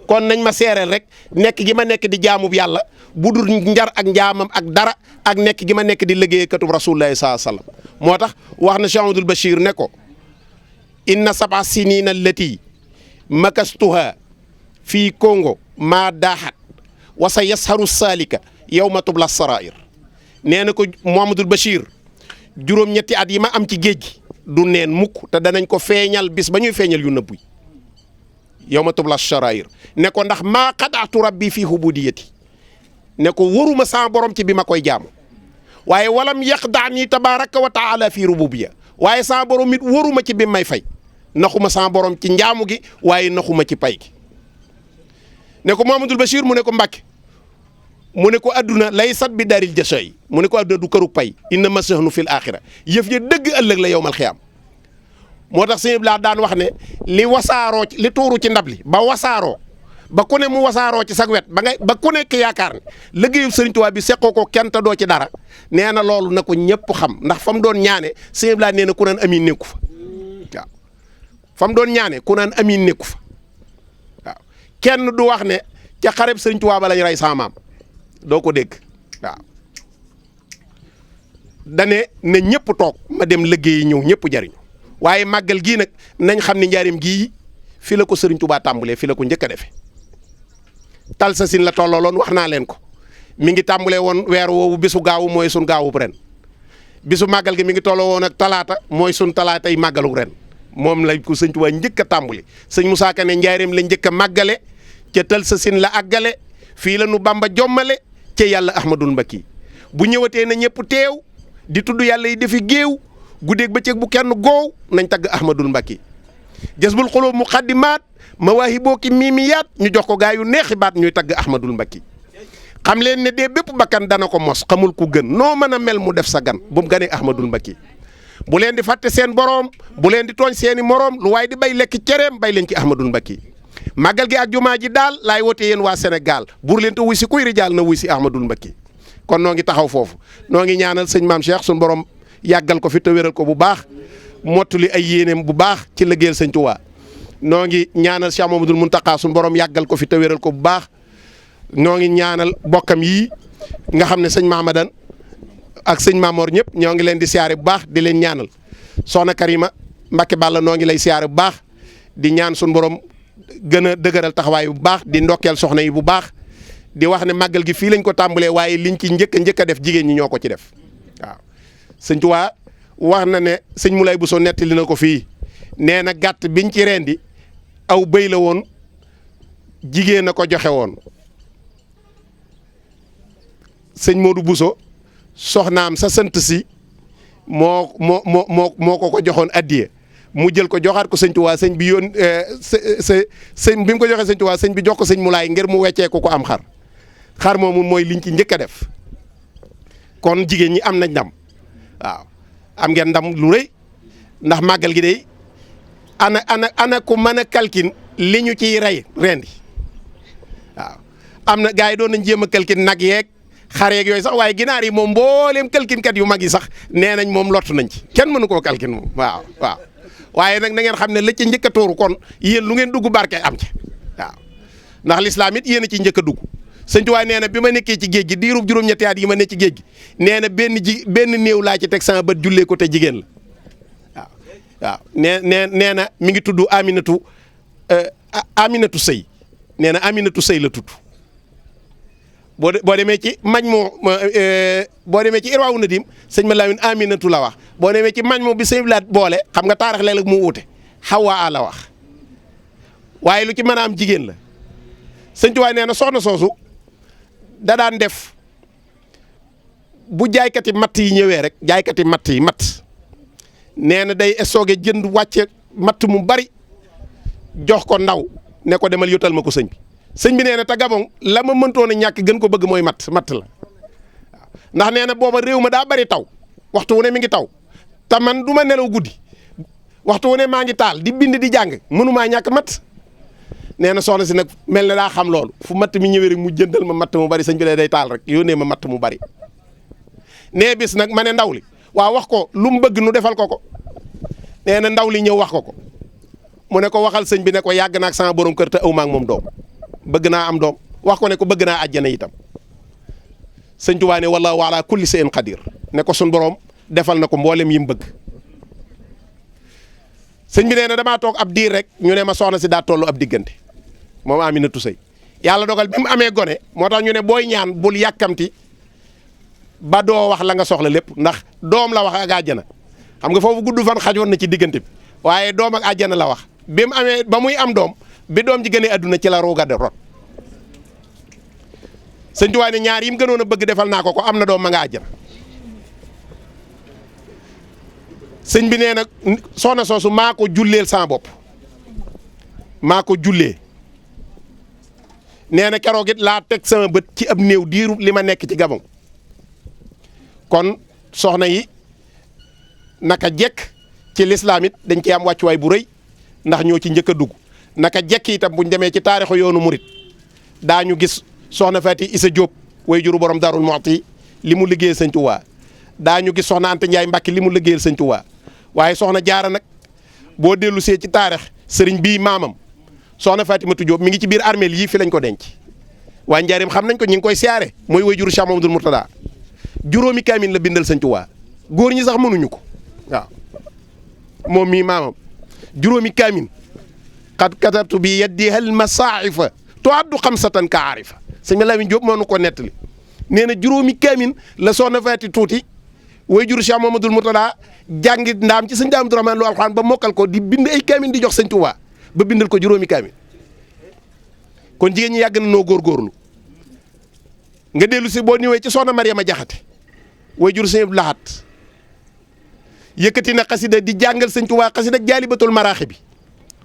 kon nañ ma seereel rek nekk gi ma nekk di jaamub yàlla bu dul njar ak njaamam ak dara ak nekk gi ma nekk di liggéeykatub rasulullahi sallallahu alayhi wasallam moo tax wax na Cheikh Amadou Bachir ne ko inna sab'a sinina allati makastuha fii Congo maa daaxat wa sa yasharu salika yawma tubla sarair nee na ko Mouhamadoul Bachir juróom-ñetti at yi ma am ci géej gi du neen mukk te danañ ko feeñal bis ba ñuy feeñal yu nëbbuy yawma tubla sarair ne ko ndax maa xadaatu rabbi fii hubudiyati ne ko waruma sama borom ci bi ma koy jaamu waaye walam yaqdaani tabaraka wa taala fii rububiya waaye sama borom it waruma ci bi may fay naxuma sama borom ci njaamu gi waaye naxuma ci pay gi ne ko Mouhamadoul Bachir mu ne ko Mbàkke mu ne ko adduna laysat bi daril jashay mu ne ko adduna du këru pay inna masahnu fil axira yëf ya dëgg ëllëg la yowmal xiyaam moo tax sëñ Bla daan wax ne li wasaaroo li tuuru ci ndab li ba wasaaroo ba ku ne mu wasaaroo ci sag wet ba ku nekk yaakaar ne liggéeyu Sëriñ Tuubaa bi seqoo ko kenn te doo ci dara nee na loolu na ko ñëpp xam ndax fa mu doon ñaane sëñ Bla nee na ku naan amiin nekku fa waaw fa mu doon ñaane ku naan amiin nekku fa waaw kenn du wax ne ca xareb Sëriñ Tuubaa ba lañ rey sama maam doo ko dégg waaw dane na ñëpp toog ma dem liggéeyi ñëw ñëpp jariñu waaye màggal gii nag nañ xam ne njaarim gii fi la ko Sëriñ Tuubaa tàmbalee fi la ko njëkk a defee tal sa sin la tollooloon wax naa leen ko mi ngi tàmbalee woon weer woowu bisu gaawu mooy sun gaawu ren bisu màggal gi mi ngi tolloo woon ak talaata mooy sun talaata yi màggalu ren moom lañ ko Sëriñ Tuubaa njëkk a tàmbali sëñ Musaa Ka ne njaarim la njëkk a màggale ca tal sa sin la àggale fii la nu Bamba jommale ca yàlla Ahmadul Mbakki bu ñëwatee na ñëpp teew di tudd yàlla yi defi géew guddeeg bëccëg bu kenn goow nañ tagg Ahmadul Mbakki Jazbul Xuloob muqaddimaat Mawaahibu ki miimiyaat ñu jox ko gaa yu neexi baat ñuy tagg Ahmadul Mbakki xam leen ne dee bépp bakkan dana ko mos xamul ku gën noo mën a mel mu def sa gan bu mu ganee Ahmadul Mbakki bu leen di fàtte seen boroom bu leen di tooñ seeni moroom lu waaye di bay lekk cereem bay leen ci Ahmadul Mbakki màggal gi ak jumaa ji daal laay wote yéen waa Sénégal buur leen te wuy si kuy rijaal na wuy si Ahmadul Mbakki kon noo ngi taxaw foofu noo ngi ñaanal sëñ maam Cheikh suñu borom yàggal ko fi te wéral ko bu baax mottali ay yéeneem bu baax ci liggéeyal sëñ Tuubaa noo ngi ñaanal Cheikh Mamadou Mountakha suñu borom yàggal ko fi te wéral ko bu baax noo ngi ñaanal bokkam yii nga xam ne sëñ Mahamadan ak sëñ Mamor ñëpp ñoo ngi leen di siyaare bu baax di leen ñaanal soxna Karima Mbakke Balla noo ngi lay siyaare bu baax di ñaan suñu borom gën a dëgëral taxawaay bu baax di ndokkeel soxna yi bu baax di wax ne màggal gi fii lañ ko tàmbalee waaye liñ ci njëkk a def jigéen ñi ñoo ko ci def waaw sëñ Tuubaa wax na ne sëñ Moulay Bousso nettali na ko fii nee na gàtt biñ ci rendi aw bëy la woon jigéen a ko joxe woon sëñ Modou Bousso soxnaam sa sant si moo ko joxoon addiye mu jël ko joxaat ko sëñ Tuubaa sëñ bi yoon sëñ bi mu ko joxee sëñ Tuubaa sëñ bi jox ko sëñ Moulay ngir mu weccee ko am xar moomu mooy liñ ci njëkk a def kon jigéen ñi am nañ ndam waaw am ngeen ndam lu rëy ndax màggal gi day ana ku mën a kalkin li ñu ciy rey rendi waaw am na gars yi doon nañ jéem a kalkin nag yeeg xar yeeg yooyu sax waaye ginaar yi moom mbooleem kalkinkat yu mag yi sax nee nañ moom lottu nañ ci kenn mënu koo kalkin moom waaw waaye nag na ngeen xam ne la ci njëkk a tóoru kon yéen lu ngeen dugg barke am ci waaw ndax lislaam it yéen a ci njëkk a dugg sëñ Tuubaa nee na bi ma nekkee ci géej gi diirub juróom-ñetti at yi ma ne ci géej gi nee na benn néew laa ci teg sama bët jullee ko te jigéen la waaw nee na mi ngi tudd Aminatu Sëy nee na Aminatu Sëy la tudd boo demee ci boo demee ci Irwaawu Nadim sëñ ma Lamin Aminatu la wax boo demee ci mañ moo bi sëñ Blaat boole xam nga taarix léeg-léeg mu wuute Xawaa la wax waaye lu ci mën a am jigéen la sëñ Tuubaa nee na soxna soosu da daan def bu jaaykati matt yi ñëwee rek jaaykati matt yi matt nee na day estooge jënd wàcce matt mu bari jox ko ndaw ne ko demal yotal ma ko sëñ bi sëñ bi nee na te Gabon la ma mëntoon a ñàkk gën ko bëgg mooy matt la waaw ndax nee na booba réew ma daa bari taw waxtu wu ne mi ngi taw te man du ma nelaw guddi waxtu wu ne maa ngi taal di bind di jàng mënumaa ñàkk matt nee na soxna si nag mel na daa xam loolu fu matt mi ñëwee rek mu jëndal ma matt mu bari sëñ bi day taal rek yónnee ma matt mu bari nee bis nag ma ne ndaw li waaw wax ko lu mu bëgg nu defal ko nee na ndaw li ñëw wax ko mu ne ko waxal sëñ bi ne ko yàgg naak sama borom kër te aw ma ak moom doom bëgg naa am doom wax ko ne ko bëgg naa àjjana itam sëñ Tuubaa ne wallaahu ala kulli shay'in qadir ne ko sun borom defal na ko mboolem yi mu bëgg sëñ bi nee na damaa toog ab diir rek ñu ne ma soxna si daa tollu ab diggante moom Aminatu Sëy yàlla dogal bi mu amee gone moo tax ñu ne booy ñaan bul yàkkamti ba doo wax la nga soxla lépp ndax doom la wax ak àjjana xam nga foofu gudd fan xajoon na ci diggante bi waaye doom ak àjjana la wax bi mu amee ba muy am doom bi doom ji gënee àdduna ci la ruuga de rot sëñ Tuubaa ne ñaar yi mu gënoon a bëgg defal naa ko am na doom ma nga àjjana sëñ bi nee na soxna soosu maa ko julleel sama bopp maa ko jullee nee na keroog it laa teg sama bët ci ab néew diiru li ma nekk ci Gabon kon soxna yi naka jekk ci lislaam it dañ ci am wàccuwaay bu rëy ndax ñoo ci njëkk a dugg naka jekk itam buñ demee ci taarixu yoonu murit daañu gis soxna Faati Isa Diop way juru borom Darou Mouhty li mu liggéeyal sëñ Tuubaa daañu gis soxna Anta Ndiaye Mbacke li mu liggéeyal sëñ Tuubaa waaye soxna Jaara nag boo dellu see ci taarix sëriñ bii maamam soxna Fatimatu Diop mi ngi ci biir armeel yii fi lañ ko denc waa Njaaréem xam nañ ko ñi ngi koy siyaare mooy way juru Cheikh Mamadou Mourtada juróomi kaamin la bindal sëñ Tuubaa góor ñi sax mënuñu ko waaw moom mii maamam juróomi kaamin qad katabtu bi yaddi hal masaa'ifa tu'addu xamsatan ka aarifa sëñ Lamin Diop moo nu ko nettali nee na juróomi kaamin la soxna Faati tuuti way juru Cheikh Mamadou Mourtada jàngi ndaam ci sëñ Daam Abdourahmane Lo alxuraan ba mokkal ko di bind ay kaamin di jox sëñ Tuubaa ba bindal ko juróomi kaamin kon jigéen ñi yàgg na noo góorgóorlu nga dellu si boo ñëwee ci soxna Mariama Jaxate way juru sëñ Abdou Lahat yëkkati na xasida di jàngal sëñ Tuubaa xasida jaalibatul maraaxi bi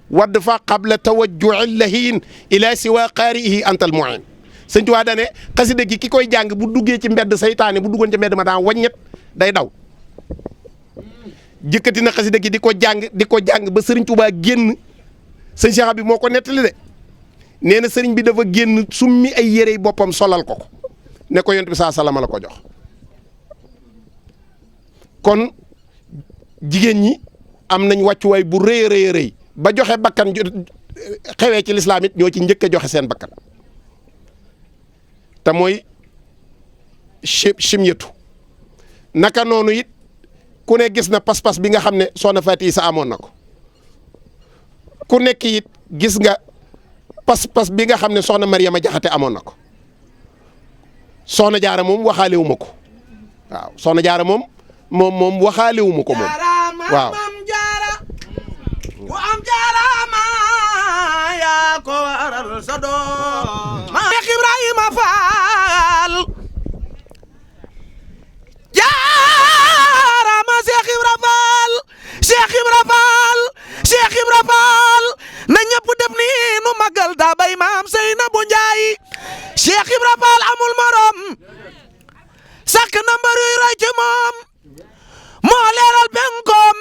wadd fa qabla tawajjuhi lahin ila siwa qaari'ihi antal mu'in sëñ Tuubaa dane xasida gi ki koy jàng bu duggee ci mbedd saytaane bu duggoon ci mbedd ma daan waññet day daw jëkkati na xasida gi di ko jàng ba sëriñ Tuubaa génn sëñ Cheikh bi moo ko nettali de nee na sëriñ bi dafa génn summi ay yérey boppam solal ko ne ko yonent bi saa salama la ko jox kon jigéen ñi am nañ wàccuwaay bu rëy a rëy ba joxe bakkan xewee ci lislaam it ñoo ci njëkk a joxe seen bakkan te mooy chimyatu naka noonu it ku ne gis na pas-pas bi nga xam ne soxna Faati Isa amoon na ko ku nekk it gis nga pas-pas bi nga xam ne soxna Mariama Jaxate amoon na ko soxna Jaara moom waxaale wu ma ko waaw soxna Jaara moom waxaale wu ma ko moom waaw. ku am jaaraama yaa ko waral sa doom Cheikh Ibrahima Fall jaaraama Cheikh Ibra Fall Cheikh Ibra Fall Cheikh Ibra Fall na ñëpp def ni nu magal daa bay maam Seynabou Njaay Cheikh Ibra Fall amul morom sàkk na mbar yuy roy ci moom moo leeral penkoom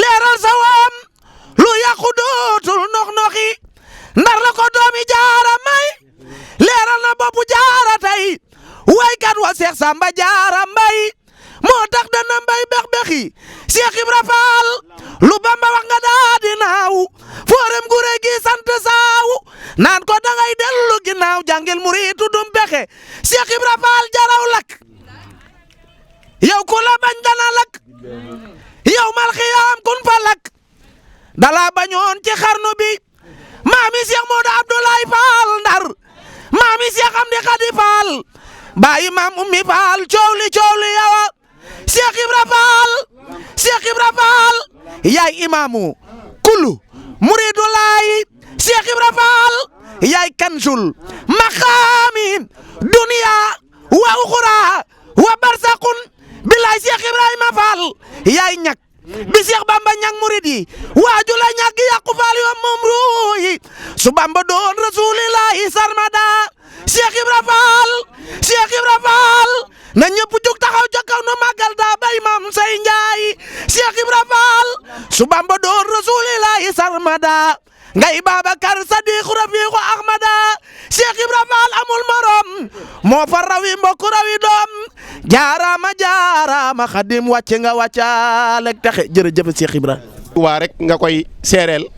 leeral sawam lu yàqu dootul nox-noxi ndar la ko doomi jaara may leeral na boppu jaara tey waykat wa Seex Samba Jaara Mbay moo tax dana mbay bex-bexi Cheikh Ibra Fall lu Bamba wax nga daa di naaw foorem gu rëy gi sant saaw naan ko dangay dellu ginnaaw jàngil muriitu dum bexe Cheikh Ibra Fall jaraw lak yow ku la bañ dana lak yow mal xiyaam kun fa lak dala bañoon ci xarnu bi maami Cheikh Modou Abdoulaye Fall Ndar maami Cheikh Amdi Khady Fall bàyyi maam Ummi Fall coow li yawa Cheikh Ibra Fall Cheikh Ibra Fall yaay imaamu kullu muridu laay Cheikh Ibra Fall yaay kansul maqaami dunya wa uxra wa barsaqun billaay Cheikh Ibrahima Fall yaay ñak bi Cheikh Bamba ñak murid yi waaju la ñak yàqu Fall yo moom ruuyi su Bamba doon rasulillahi sarmada Cheikh Ibra Fall Cheikh Ibra Fall na ñëpp jug taxaw ca kaw nu màggal daa bay maam say njaay Cheikh Ibra Fall su Bamba doon rasulillahi sarmada ngay Babacar Sadiq Rafiqu Ahmada Cheikh Ibra Fall amul morom moo fa rawi mbokk rawi doom jaaraama Xadim wàcce nga wàccaale taxe jërëjëf Cheikh Ibra waa rek nga koy seereel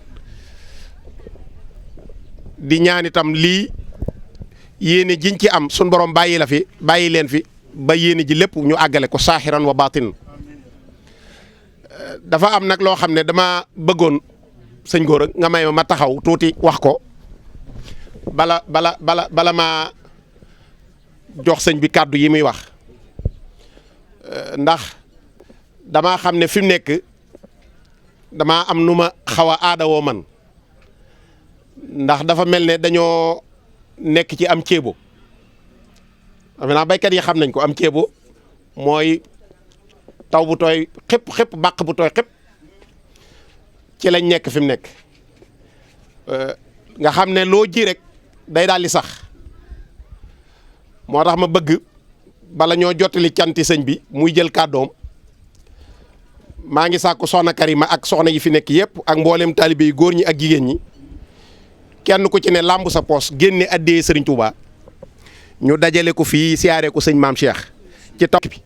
di ñaan itam lii yéene jiñ ci am sun borom bàyyi la fi bàyyi leen fi ba yéene ji lépp ñu àggale ko saaxiran wa baatin. dafa am nag loo xam ne dama bëggoon sëñ Gora nga may ma taxaw tuuti wax ko bala ma jox sëñ bi kàddu yi muy wax ndax damaa xam ne fi mu nekk damaa am nu ma xaw a aadawoo man ndax dafa mel ne dañoo nekk ci am ceebo xam naa baykat yi xam nañ ko am ceebo mooy taw bu tooy xëpp bàq bu tooy xëpp ci lañ nekk fi mu nekk nga xam ne loo ji rek day daal di sax moo tax ma bëgg bala ñoo jottali canti sëñ bi muy jël kàddoom maa ngi sàkku soxna Karima ak soxna yi fi nekk yëpp ak mboolem taalibe yi góor ñi ak jigéen ñi kenn ku ci ne làmb sa poos génne addee Serigne Touba ñu dajale ko fii siyaare ko sëñ maam Cheikh ci taw bi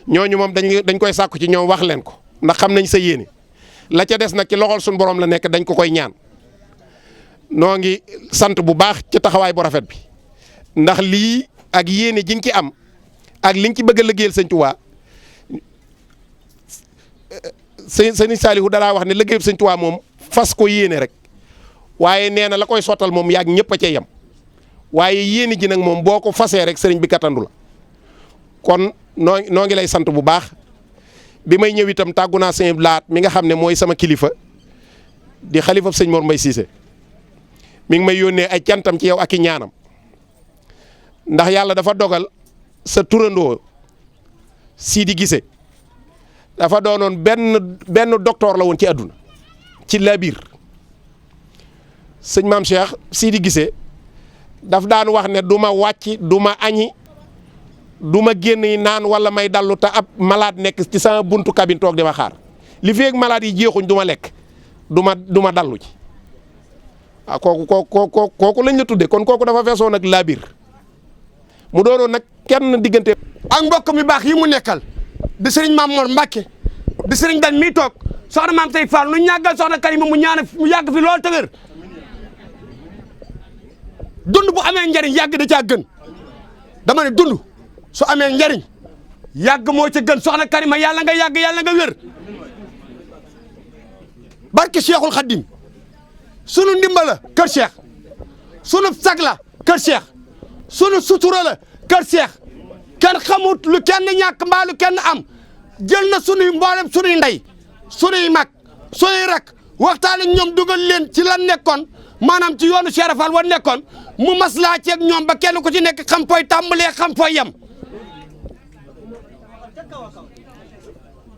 ñooñu moom dañ koy sàkku ci ñoom wax leen ko ndax xam nañ sa yéene la ca des nag ci loxol suñu borom la nekk dañ ko koy ñaan noo ngi sant bu baax ci taxawaay bu rafet bi ndax lii ak yéene ji nga ci am ak li nga ci bëgg a liggéeyal sëñ Touba sëñ Saliou dalaa wax ne liggéeyal sëñ Touba moom fas ko yéene rek waaye nee na la koy sottal moom yaag ñëpp a cay yem waaye yéene ji nag moom boo ko fasee rek sëriñ bi kattandu la kon noo ngi lay sant bu baax bi may ñëw itam tàggu naa sëñ Laat mi nga xam ne mooy sama kilifa di xalifa sëñ Mor Mbaye Cissé mi ngi may yónnee ay cantam ci yow ak i ñaanam ndax yàlla dafa dogal sa turandoo Sidi Gissé dafa doonoon benn docteur la woon ci àdduna ci labir sëñ maam Cheikh Sidi Gissé daf daan wax ne du ma wàcc du ma añi du ma génn naan wala may dallu te ab malade nekk ci sama buntu cabine toog di ma xaar li feeg malade yi jeexuñ du ma lekk du ma dallu ci waaw kooku lañ la tudde kon kooku dafa feesoon ak labir mu doonoon nag kenn diggante. ak mbokk mi baax yi mu nekkal di sëriñ Maam Mor Mbacke di sëriñ Dan mii toog soxna maam Sey Fall nu ñàggal soxna Karima mu yàgg fi lool te wér dund bu amee njariñ yàgg da caa gën dama ne dund su amee njariñ yàgg moo ca gën soxna Karima yàlla nga yàgg yàlla nga wér barke Cheikhul Khadim sunu ndimbala kër Cheikh sunu sagla kër Cheikh sunu sutura la kër Cheikh kenn xamut lu kenn ñàkk mbaa lu kenn am jël na sunuy mboolem sunuy ndey sunuy mag sunuy rak waxtaan ak ñoom dugal leen ci lan nekkoon maanaam ci yoonu Cheikh Rafal wa nekkoon mu maslaa ceeg ñoom ba kenn ku ci nekk xam fooy tàmbalee xam fooy yem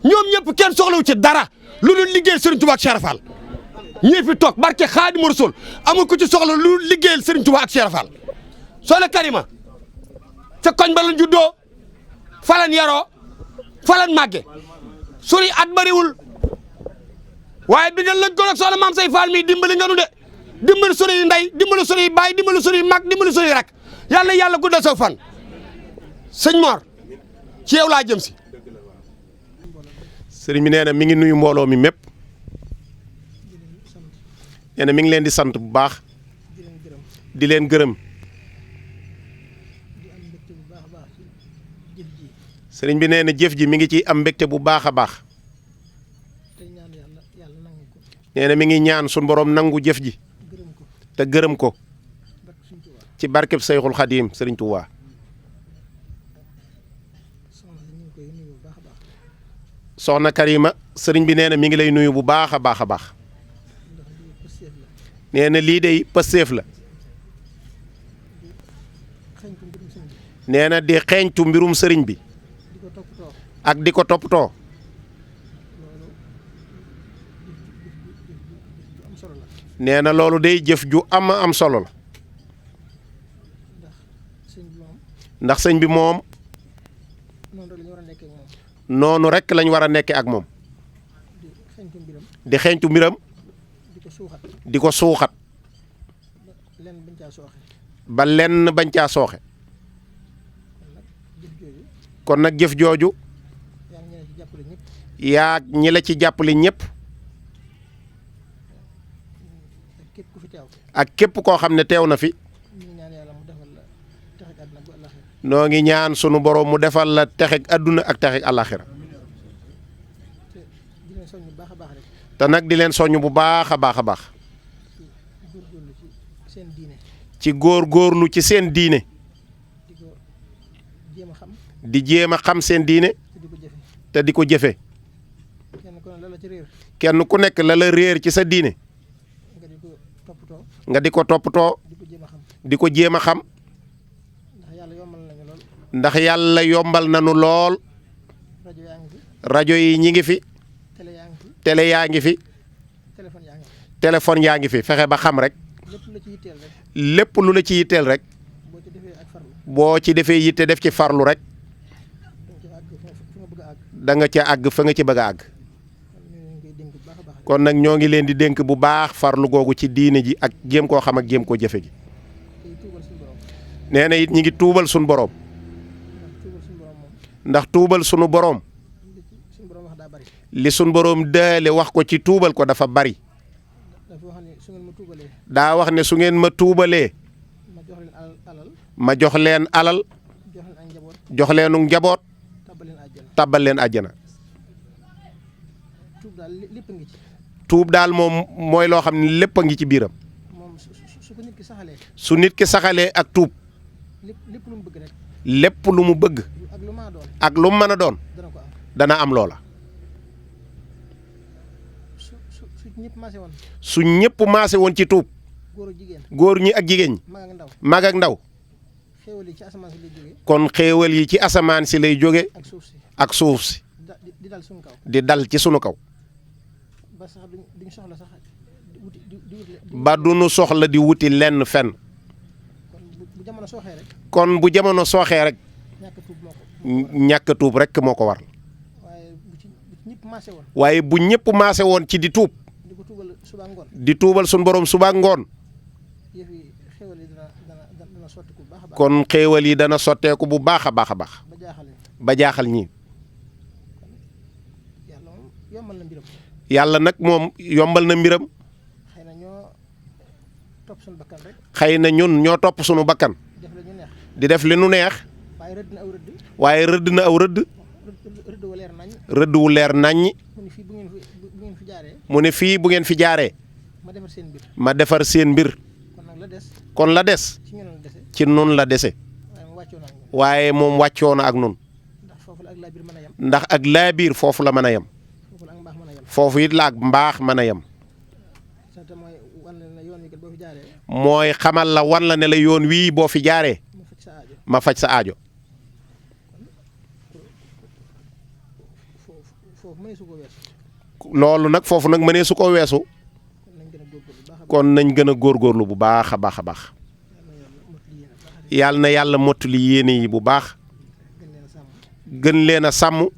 ñoom ñëpp kenn soxlawu ci dara lu dul liggéeyal Serigne Touba ak Cheikh Rafal ñii fi toog barke Xaadimu Rasuul amul ku ci soxla lu dul liggéeyal Serigne Touba ak Cheikh Rafal soxna Karima ca koñ ba la juddoo falan yaroo falan màgge suri at bariwul waaye bi nga lëkkaloo ak soxna maam Sey Fall mi dimbali nga nu de dimbali sunuy ndey dimbali sunuy baay dimbali sunuy mag dimbali sunuy rak yàlla guddal sa fan sëñ Mor ci yow laa jëm si. sëriñ bi nee na mi ngi nuyu mbooloo mi mépp nee na mi ngi leen di sant bu baax di leen gërëm sëriñ bi nee na jëf ji mi ngi ci am mbégte bu baax a baax nee na mi ngi ñaan suñu borom nangu jëf ji te gërëm ko ci barkeb Seyxul Xadim sëriñ Tuubaa soxna Karima sëriñ bi nee na mi ngi lay nuyu bu baax a baax a baax nee na lii dey pëseef la nee na di xeeñtu mbirum sëriñ bi ak di ko toppatoo nee na loolu day jëf ju am solo la ndax sëñ bi moom noonu rek lañ war a nekkee ak moom di xeeñtu mbiram di ko suuxat ba lenn bañ caa sooxe kon nag jëf jooju yaa ñi la ci jàppale ñëpp ak képp koo xam ne teew na fi noo ngi ñaan sunu borom mu defal la texeg adduna ak texeg àllaaxira te nag di leen soññ bu baax a baax a baax ci góor-góorlu ci seen diine di jéem a xam seen diine te di ko jëfe kenn ku nekk la la réer ci sa diine nga di ko toppatoo di ko jéem a xam ndax yàlla yombal nañu lool rajo yi ñi ngi fi télé yaa ngi fi téléphone yaa ngi fi fexe ba xam rek lépp lu la ci yitteel rek boo ci defee yitte def ci farlu rek da nga ca àgg fa nga ci bëgg a àgg kon nag ñoo ngi leen di dénk bu baax farlu googu ci diine ji ak jéem koo xam ak jéem koo jëfe gi nee na it ñi ngi tuubal suñu boroom ndax tuubal sunu boroom li sunu boroom daale wax ko ci tuubal ko dafa bari daa wax ne su ngeen ma tuubalee ma jox leen alal jox leenu njaboot tàbbal leen àjjana tuub daal moom mooy loo xam ne lépp a ngi ci biiram su nit ki saxalee ak tuub lépp lu mu bëgg ak lu mu mën a doon dana am loola su ñëpp maase woon ci tuub góor ñi ak jigéen ñi mag ak ndaw kon xéewal yi ci asamaan si lay jóge ak suuf si di dal ci sunu kaw ba du nu soxla di wuti lenn fenn kon bu jamono sooxee rek ñàkk tuub rek moo ko war waaye bu ñëpp maase woon ci di tuub di tuubal suñu borom suba ak ngoon kon xéewal yi dana sotteeku bu baax a baax a baax ba jaaxal ñi yàlla nag moom yombal na mbiram xëy na ñun ñoo topp sunu bakkan di def li nu neex waaye rëdd na aw rëdd rëdd wu leer naññi mu ne fii bu ngeen fi jaaree ma defar seen mbir kon la des ci nun la dese waaye moom wàccoo na ak nun ndax ak laabiir foofu la mën a yem foofu it la ak mbaax mën a yem mooy xamal la wan la ne la yoon wii boo fi jaaree ma faj sa aajo loolu nag foofu nag mënee su ko weesu kon nañ gën a góorgóorlu bu baax a baax a baax yàlla na yàlla mottali yéene yi bu baax gën leen a sàmm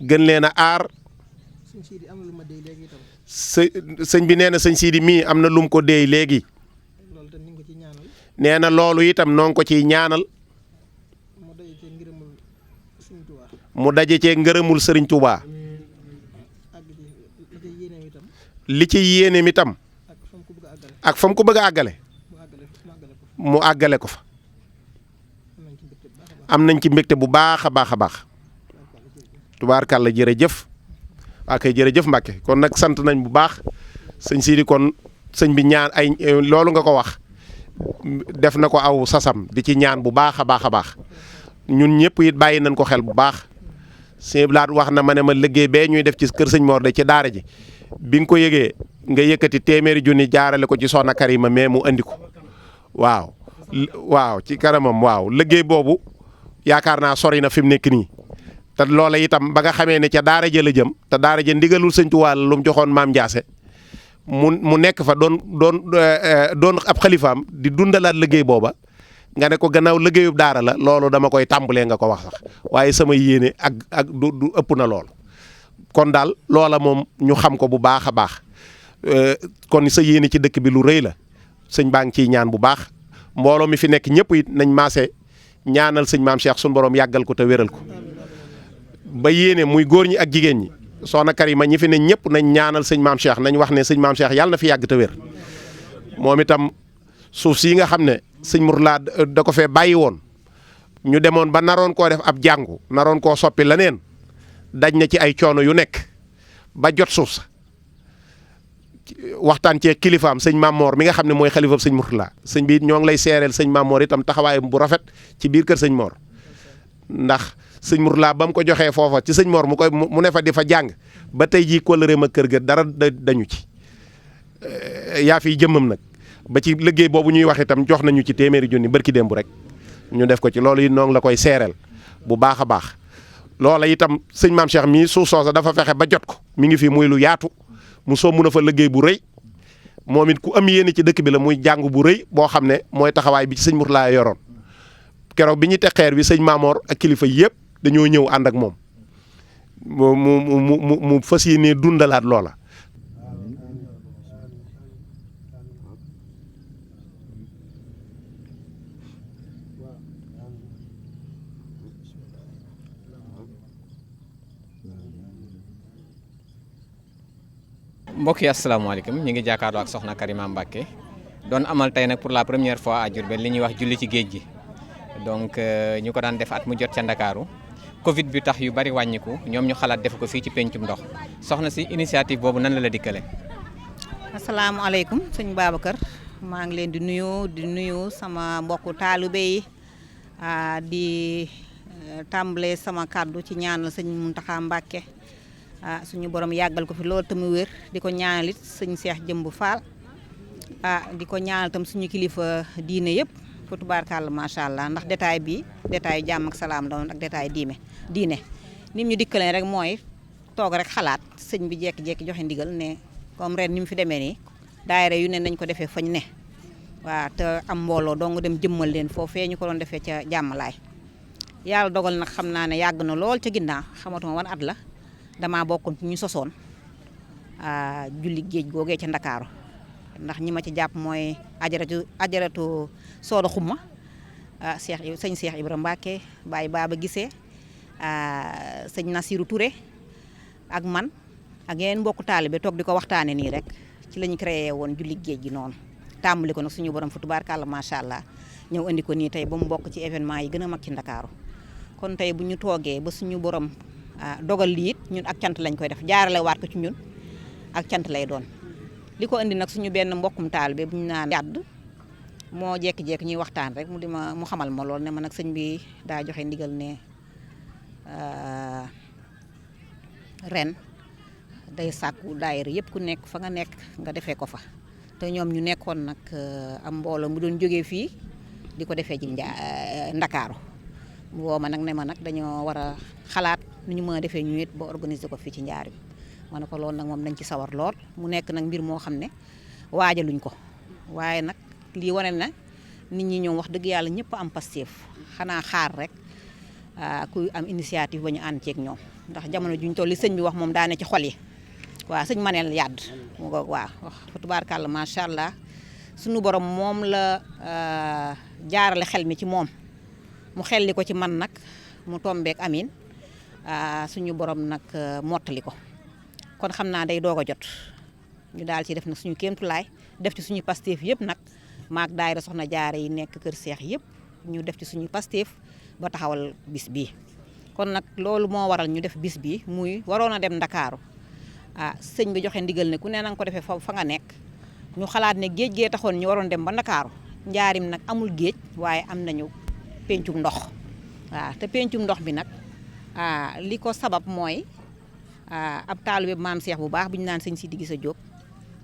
gën leen a aar sëñ bi nee na sëñ Sidi mii am na lum ko déey léegi nee na loolu itam noo ngi ko ciy ñaanal mu daje cee ngërëmul sëriñ Touba li ci yéeneem itam ak fa mu ko bëgg a àggale mu àggale ko fa am nañ ci mbégte bu baax a baax a baax tubaarkàlla jërëjëf waa kay jërëjëf Mbàkke kon nag sant nañ bu baax sëñ Sidi kon sëñ bi ñaan ay loolu nga ko wax def na ko aw sasam di ci ñaan bu baax a baax a baax ñun ñëpp it bàyyi nañ ko xel bu baax sëñ Blaat wax na ma ne ma liggéey bee ñuy def ci kër sëñ Mor de ci daara ji bi nga ko yëgee nga yëkkati téeméeri junni jaarale ko ci soxna Karima mais mu andi ko waaw ci kanamam waaw liggéey boobu yaakaar naa sori na fi mu nekk nii te loola itam ba nga xamee ne ca daara ja la jëm te daara ja ndigalul sëñ Tuubaa lu mu joxoon maam Ndiasse mu nekk fa doon ab xalifaam di dundalaat liggéey booba nga ne ko gannaaw liggéeyub daara la loolu dama koy tàmbalee nga ko wax sax waaye sama yéene ak du ëpp na lool kon daal loola moom ñu xam ko bu baax a baax kon sa yéene ci dëkk bi lu rëy la sëñ baa ngi ciy ñaan bu baax mbooloo mi fi nekk ñëpp it nañ maase ñaanal sëñ maam Cheikh sunu borom yàggal ko te wéral ko ba yéene muy góor ñi ak jigéen ñi soxna Karima ñi fi ne ñëpp nañ ñaanal sëñ maam Cheikh nañ wax ne sëñ maam Cheikh yàlla na fi yàgg te wér moom itam suuf si nga xam ne sëñ Mourtala da ko fee bàyyi woon ñu demoon ba naroon koo def ab jàngu naroon koo soppi leneen daj na ci ay coono yu nekk ba jot suuf sa waxtaan cee kilifaam sëñ Mamor mi nga xam ne mooy xalifa sëñ Mourtala sëñ bi ñoo ngi lay seereel sëñ Mamor itam taxawaayam bu rafet ci biir kër sëñ Mor ndax sëñ Mourtala ba mu ko joxee foofa ci sëñ Mor mu ne fa di fa jàng ba tey jii kóllëreem ak kër ga dara dañu ci yaa fi jëmmam nag ba ci liggéey boobu ñuy wax itam jox nañu ci téeméeri junni barki démb rek ñu def ko ci loolu it noo ngi la koy seereel bu baax a baax loola itam sëñ Maam Cheikh mii suuf soosa dafa fexe ba jot ko mi ngi fi muy lu yaatu mu soo mun a fa liggéey bu rëy moom it ku am yéene ci dëkk bi la muy jàng bu rëy boo xam ne mooy taxawaay bi ci sëñ Mourtala yoroon keroog bi ñu teg xeer bi sëñ Mamor ak kilifa yëpp dañoo ñëw ànd ak moom mu fas yéenee dundalaat loola. mbokk yi asalaamaaleykum ñu ngi jàkkaarloo ak soxna Karima Mbacké doon amal tey nag pour la première fois à Diourbel li ñuy wax julli ci géej gi donc ñu ko daan def at mu jot ca Ndakaaru Covid bi tax yu bari wàññiku ñoom ñu xalaat def ko fii ci pencum ndox soxna si initiative boobu nan la dikkale. asalaamaaleykum sëñ Babacar maa ngi leen di nuyu sama mbokku taalibe yi di tàmbale sama kàddu ci ñaanal sëñ Mountakha Mbacké suñu borom yàggal ko fi loolu te mu wér di ko ñaanalit sëñ Cheikh Jëmb Fall di ko ñaanal tam suñu kilifa diine yëpp fa tubaarkàlla macha allah ndax détail bi détail jàmm ak salaam doon ak détail diine nim ñu dikkalee rek mooy toog rek xalaat sëñ bi jekki-jekki joxe ndigal ne comme ren ni mu fi demee nii daayira yu ne nañ ko defee fañ ne waaw te am mbooloo dong dem jëmmal leen foofee ñu ko doon defee ca jàmmalaay yàlla dogal nag xam naa ne yàgg na lool ca ginnaaw xamatuma wan at la damaa bokkoon ci ñu sosoon julli géej googee ca Ndakaaru ndax ñi ma ci jàpp mooy ajaratu Sooda Xuma sëñ Cheikh Ibra Mbacké Baye Baba Gisee sëñ Nasiru Touré ak man ak yeneen mbokku taalibe toog di ko waxtaane nii rek ci la ñu créé woon julli géej gi noonu tàmbali ko nag suñu borom fa tubaarkàlla macha allah ñëw indi ko nii tey ba mu bokk ci événement yi gën a mag ci Ndakaaru kon tey bu ñu toogee ba suñu borom dogal lii it ñun ak cant lañ koy def jaarale waat ko ci ñun ak cant lay doon li ko indi nag suñu benn mbokkum taalibe bu ñu naan yàdd moo jekki-jekki ñuy waxtaan rek mu xamal ma lool ne ma nag sëñ bi daa joxe ndigal ne ren day sàkku daayira yëpp ku nekk fa nga nekk nga defee ko fa te ñoom ñu nekkoon nag am mbooloo mu doon jógee fii di ko defee ci Ndakaaru woo ma nag ne ma nag dañoo war a xalaat nu ñu mën a defee ñu it ba organiser ko fii ci Njaaréem ma ne ko loolu nag moom nañ ci sawar lool mu nekk nag mbir moo xam ne waajaluñ ko waaye nag lii wane na nit ñi ñoom wax dëgg yàlla ñëpp am Pastef xanaa xaar rek kuy am initiative ba ñu ànd ceeg ñoom ndax jamono juñ toll li sëñ bi wax moom daane ci xol yi waaw sëñ Manel yàdd mu ko waaw wax fa tubaarkàlla macha allah suñu borom moom la jaarale xel mi ci moom mu xel li ko ci man nag mu tombeek amin suñu borom nag mottali ko kon xam naa day doog a jot ñu daal ci def nag suñu kéemtulaay def ci suñu Pastef yëpp nag maak daayira soxna jaare yi nekk kër seex yëpp ñu def ci suñu Pastef ba taxawal bis bii kon nag loolu moo waral ñu def bis bii muy waroon a dem Ndakaaru sëñ bi joxe ndigal ne ku ne nanga ko defee fa nga nekk ñu xalaat ne géej gee taxoon ñu waroon dem ba Ndakaaru Njaarim nag amul géej waaye am nañu pencum ndox waaw te pencum ndox bi nag li ko sabab mooy ab taalibe maam Cheikh bu baax bu ñu naan sëñ Sidi Gisa Diop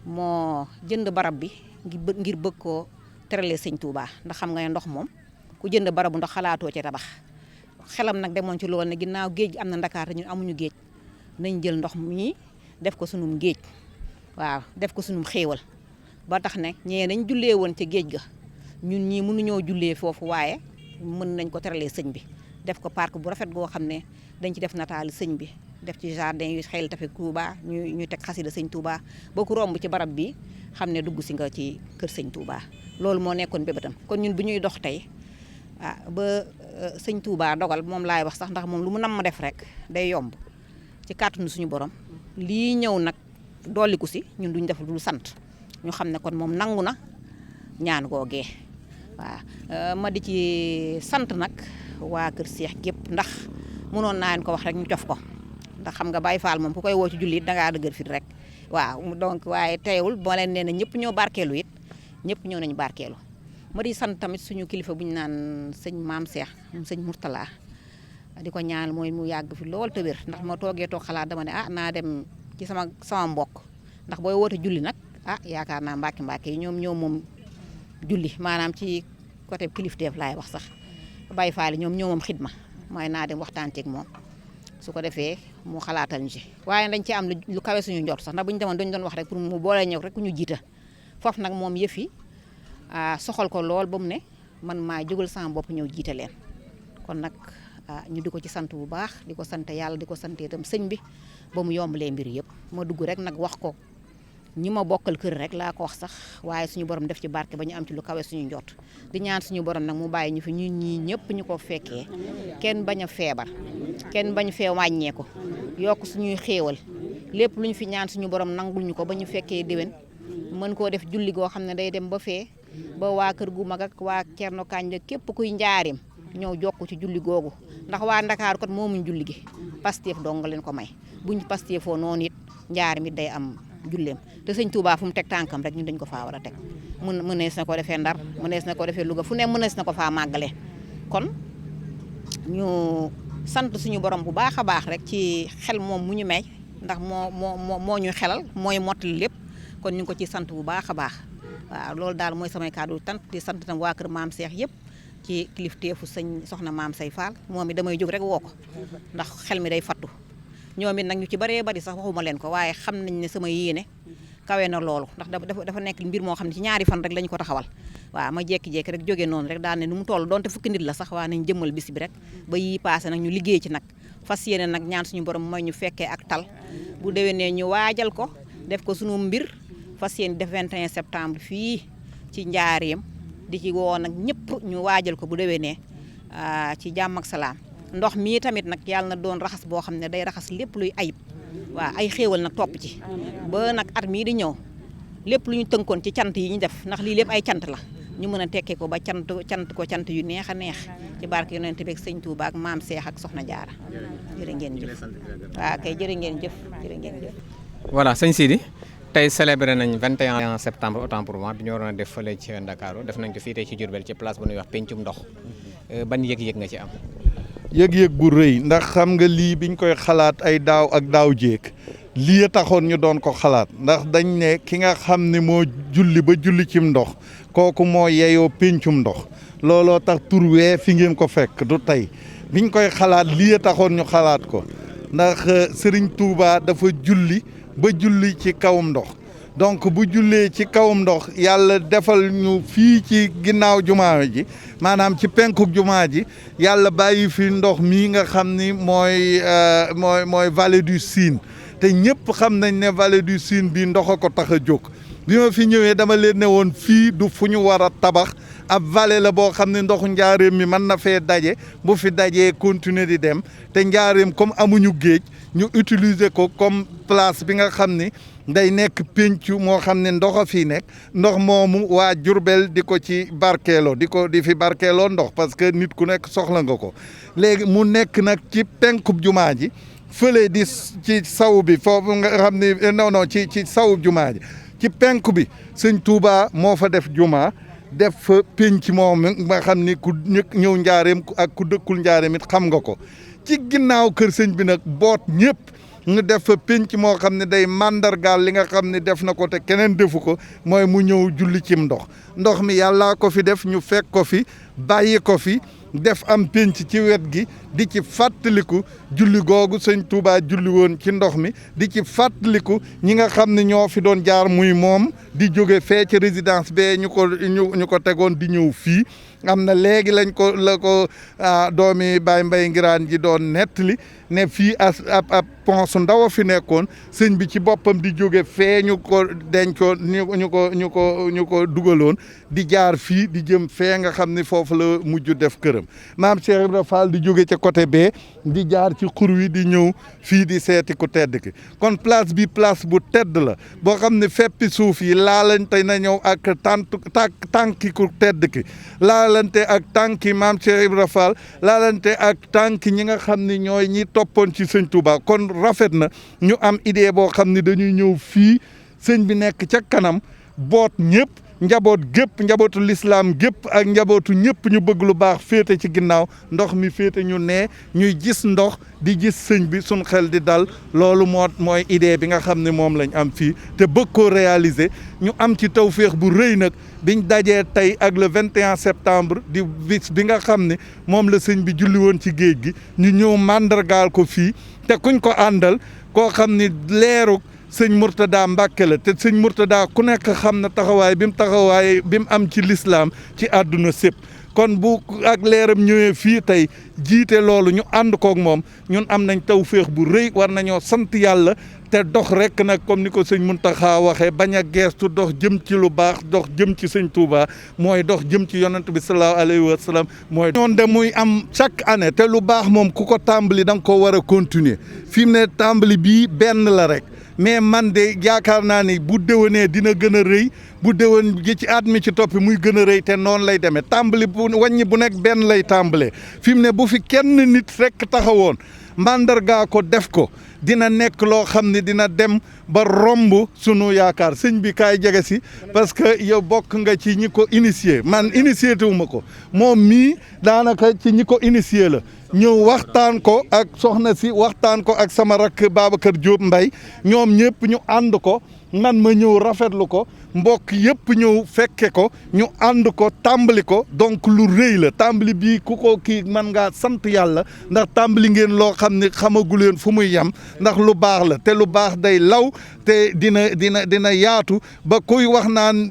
moo jënd barab bi ngir bëgg koo teralee sëñ Touba ndax xam nga ne ndox moom ku jënd barabu ndox xalaatoo ci tabax xelam nag demoon ci loolu ne ginnaaw géej gi am na Ndakaar te ñun amuñu géej nañ jël ndox mi def ko sunum géej waaw def ko sunum xéewal ba tax ne ñee nañ jullee woon ca géej ga ñun ñii mënuñoo jullee foofu waaye mën nañ ko teralee sëñ bi def ko parc bu rafet goo xam ne dañ ci def nataali sëñ bi def ci jardin yu xel tafe Touba ñu teg xasida sëñ Touba boo ko romb ci barab bi xam ne dugg si nga ci kër sëñ Touba loolu moo nekkoon bébétam kon ñun bu ñuy dox tey ba sëñ Touba dogal moom laay wax sax ndax moom lu mu nam ma def rek day yomb ci kàttanu suñu borom lii ñëw nag dolliku si ñun duñ def lu sant ñu xam ne kon moom nangu na ñaan googee waaw ma di ci sant nag waa kër Seex gépp ndax mënoon naa leen ko wax rek ñu cof ko ndax xam nga Baye Fall moom ku koy woo ci julli it dangaa dëgër fit rek waaw donc waaye teewul boo leen nee na ñëpp ñoo barkeelu it ñëpp ñëw nañu barkeelu ma di sant tamit suñu kilifa bu ñu naan sëñ Maam Seex sëñ Mourtala di ko ñaan mooy mu yàgg fi lool te wér ndax ma toogee toog xalaat dama ne naa dem ci sama mbokk ndax booy woote julli nag yaakaar naa mbàkke yi ñoom moom julli maanaam ci côté kilifteef laay wax sax Baye Fall ñoom moom xidma mooy naa dem waxtaan ceeg moom su ko defee mu xalaatal ñu ci waaye dañ ci am lu kawe suñu njort sax ndax bu ñu demoon dañu doon wax rek pour mu boole ñëw rek ku ñu jiita foofu nag moom yëf yi soxal ko lool ba mu ne man maa jógal sama bopp ñëw jiite leen kon nag ñu di ko ci sant bu baax di ko sant yàlla di ko sant itam sëñ bi ba mu yombalee mbir yëpp ma dugg rek nag wax ko ñi ma bokkal kër rek laa ko wax sax waaye suñu borom def ci barke ba ñu am ci lu kawe suñu njort di ñaan suñu borom nag mu bàyyi ñu fi ñun ñii ñëpp ñu ko fekkee kenn bañ a feebar kenn bañ fee wàññeeku yokk suñuy xéewal lépp lu ñu fi ñaan suñu borom nangul ñu ko ba ñu fekkee déwén mën koo def julli goo xam ne day dem ba fee ba waa kër gu mag ak waa Cerno Kànja képp kuy njaarim ñëw jokk ci julli googu ndax waa Ndakaaru kat moomuñ julli gi Pastef dong nga leen ko may buñ Pastefoo noonu it njaarim it day am julleem te sëñ Touba fu mu teg tànkam rek ñun dañ ko faa war a teg mënees na ko defee Ndar mënees na ko defee Louga fu ne mënees na ko faa màggale kon ñu sant suñu borom bu baax a baax rek ci xel moom mu ñu may ndax moo ñu xelal mooy mottali lépp kon ñu ngi ko ci sant bu baax a baax waaw loolu daal mooy samay kàddu tant di sant tam waa kër Maam Seex yëpp ci kilifteefu soxna Maam Say Fall moom it damay jóg rek woo ko ndax xel mi day fattu ñoom it nag ñu ci baree bari sax waxuma leen ko waaye xam nañ ne sama yéene kawe na loolu ndax dafa nekk mbir moo xam ne ci ñaari fan rek lañu ko taxawal waaw ma jékki-jékki rek jóge noonu rek daal ne nu mu toll doonte fukki nit la sax waa nañ jëmmal bis bi rek ba yi passé nag ñu liggéey ci nag fas yéene nag ñaan suñu borom mooy ñu fekkee ak tal bu déwénee ñu waajal ko def ko suñu mbir fas yéene def 21 septembre fii ci njaareem di ci woo nag ñëpp ñu waajal ko bu déwénee ci jàmm ak salaam ndox mii tamit nag yàlla na doon raxas boo xam ne day raxas lépp luy ayib waaw ay xéewal nag topp ci ba nag at mii di ñëw lépp lu ñu tënkoon ci cant yi ñu def ndax lii lépp ay cant la ñu mën a tekkee ko ba cant yu neex a neex ci barke yonent bi ak sëñ Touba ak Maam Seex ak Soxna Jaara jërë ngeen jëf waaw kay jërë ngeen jëf voilà sëñ Sidi tey célébré nañ 21 septembre autant pour moi bi ñu waroon a def fële ci Ndakaaru def nañ ko fii tey ci Diourbel ci place bu ñuy wax pencum ndox ban yëg-yëg nga ci am yëg-yëg bu rëy ndax xam nga lii biñ koy xalaat ay daaw ak daaw jéeg lii a taxoon ñu doon ko xalaat ndax dañ ne ki nga xam ne moo julli ba julli cim ndox kooku moo yeyoo péncum ndox looloo tax tur wee fi ngeen ko fekk du tey biñ koy xalaat lii a taxoon ñu xalaat ko ndax Serigne Touba dafa julli ba julli ci kawam ndox donc bu jullee ci kawam ndox yàlla defal ñu fii ci ginnaaw jumaa ji maanaam ci penkuk jumaa ji yàlla bàyyi fi ndox mii nga xam ni mooy vallée du Sine te ñëpp xam nañ ne vallée du Sine bi ndox a ko tax a jóg bi ma fi ñëwee dama leen ne woon fii du fu ñu war a tabax ab vallée la boo xam ne ndoxu njaareem mi mën na fee daje bu fi dajee continuer di dem te njaareem comme amuñu géej ñu utiliser ko comme place bi nga xam ni day nekk pencu moo xam ne ndox a fii nekk ndox moomu waa Jurbel di ko ci barkeeloo di fi barkeeloo ndox parce que nit ku nekk soxla nga ko léegi mu nekk nag ci penkub jumaa ji fële di ci saw bi foofu nga xam ne non ci sawub jumaa ji ci penku bi sëñ Touba moo fa def jumaa def fa penc moom nga xam ni ku ñëw njaareem ak ku dëkkul njaareem it xam nga ko ci ginnaaw kër sëñ bi nag boot ñëpp ñu def fa penc moo xam ne day màndargaal li nga xam ne def na ko te keneen defu ko mooy mu ñëw julli cim ndox mi yàllaa ko fi def ñu fekk ko fi bàyyi ko fi def am penc ci wet gi di ci fàttaliku julli googu sëñ Touba julli woon ci ndox mi di ci fàttaliku ñi nga xam ne ñoo fi doon jaar muy moom di jóge fee ci résidence bee ñu ko tegoon di ñëw fii am na léegi la ko doomi Baye Mbaye Ngiraan ji doon nettali ne fii ab pont su ndaw a fi nekkoon sëñ bi ci boppam di jóge fee ñu ko dencoon ñu ko dugaloon di jaar fii di jëm fee nga xam ni foofu la mujj def këram maam Cheikh Ibra Fall di jóge ca côté bee di jaar ci xur wi di ñëw fii di seeti ku tedd ki kon place bi place bu tedd la boo xam ne feppi suuf yi laalante na ñëw ak tànki ku tedd ki laalante ak tànki maam Cheikh Ibra Fall laalante ak tànki ñi nga xam ne ñooy ñi toppoon ci sëñ Touba kon rafet na ñu am idée boo xam ne dañuy ñëw fii sëñ bi nekk ca kanam boot ñëpp njaboot gépp njabootu lislaam gépp ak njabootu ñëpp ñu bëgg lu baax féete ci ginnaaw ndox mi féete ñu ne ñuy gis ndox di gis sëñ bi suñ xel di dal loolu mooy idée bi nga xam ne moom lañ am fii te bëgg koo réaliser ñu am ci tawféex bu rëy nag biñ dajee tey ak le 21 septembre di bis bi nga xam ne moom la sëñ bi julli woon ci géej gi ñu ñëw màndargaal ko fii te kuñ ko àndal koo xam ni leeruk sëñ Mourtada Mbàkke la te sëñ Mourtada ku nekk xam na taxawaay bi mu am ci lislaam ci àdduna sépp kon bu ak leeram ñëwee fii tey jiite loolu ñu ànd kook moom ñun am nañ tawféex bu rëy war nañoo sant yàlla te dox rek nag comme ni ko sëñ Muntaxa waxee bañ a geestu dox jëm ci lu baax dox jëm ci sëñ Touba mooy dox jëm ci yonent bi sallallahu alayhi wa sallam mooy noonu de muy am chaque année te lu baax moom ku ko tàmbali da nga ko war a continuer fi mu ne tàmbali bii benn la rek mais man de yaakaar naa ni bu déwénee dina gën a rëy bu déwén gi ci at mi ci toppi muy gën a rëy te noonu lay demee tàmbali bu wàññi bu nekk benn lay tàmbalee fi mu ne bu fi kenn nit rek taxawoon mandargaa ko def ko dina nekk loo xam ne dina dem ba romb sunu yaakaar sëñ bi kaay jege si parce que yow bokk nga ci ñi ko initié man initié wu ma ko moom mii daanaka ci ñi ko initié la ñëw waxtaan ko ak soxna si waxtaan ko ak sama rakk Babacar Diop Mbaye ñoom ñëpp ñu ànd ko man ma ñëw rafetlu ko mbokk yëpp ñëw fekke ko ñu ànd ko tàmbali ko donc lu rëy la tàmbali bii ku ko kii man ngaa sant yàlla ndax tàmbali ngeen loo xam ne xamaguleen fu muy yem ndax lu baax la te lu baax day law te dina yaatu ba kuy wax naan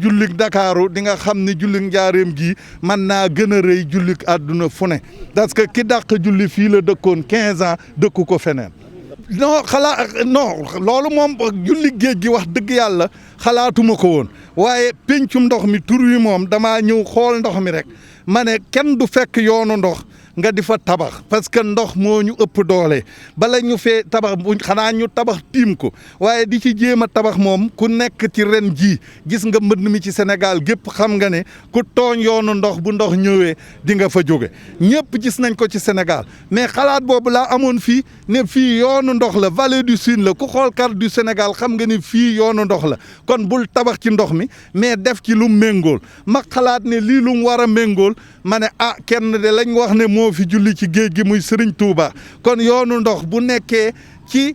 jullik Ndakaaru di nga xam ne jullik Njaareem gii man naa gën a rëy jullik àdduna fu ne parce que ki dàq julli fii la dëkkoon 15 ans dëkku ko feneen non loolu moom julli géej gi wax dëgg yàlla xalaatuma ko woon waaye pencum ndox mi tur wi moom damaa ñëw xool ndox mi rek ma ne kenn du fekk yoonu ndox nga di fa tabax parce que ndox moo ñu ëpp doole bala ñu fee tabax xanaa ñu tabax tiim ko waaye di ci jéem a tabax moom ku nekk ci ren jii gis nga mbënd mi ci Sénégal gépp xam nga ne ku tooñ yoonu ndox bu ndox ñëwee di nga fa jóge ñëpp gis nañ ko ci Sénégal mais xalaat boobu laa amoon fii ne fii yoonu ndox la vallée du Sine la ku xool carte du Sénégal xam nga ni fii yoonu ndox la kon bul tabax ci ndox mi mais def ci lu méngool ma xalaat ne lii lu mu war a méngool ma ne kenn de lañ wax ne moo fi julli ci géej gi muy Serigne Touba kon yoonu ndox bu nekkee ci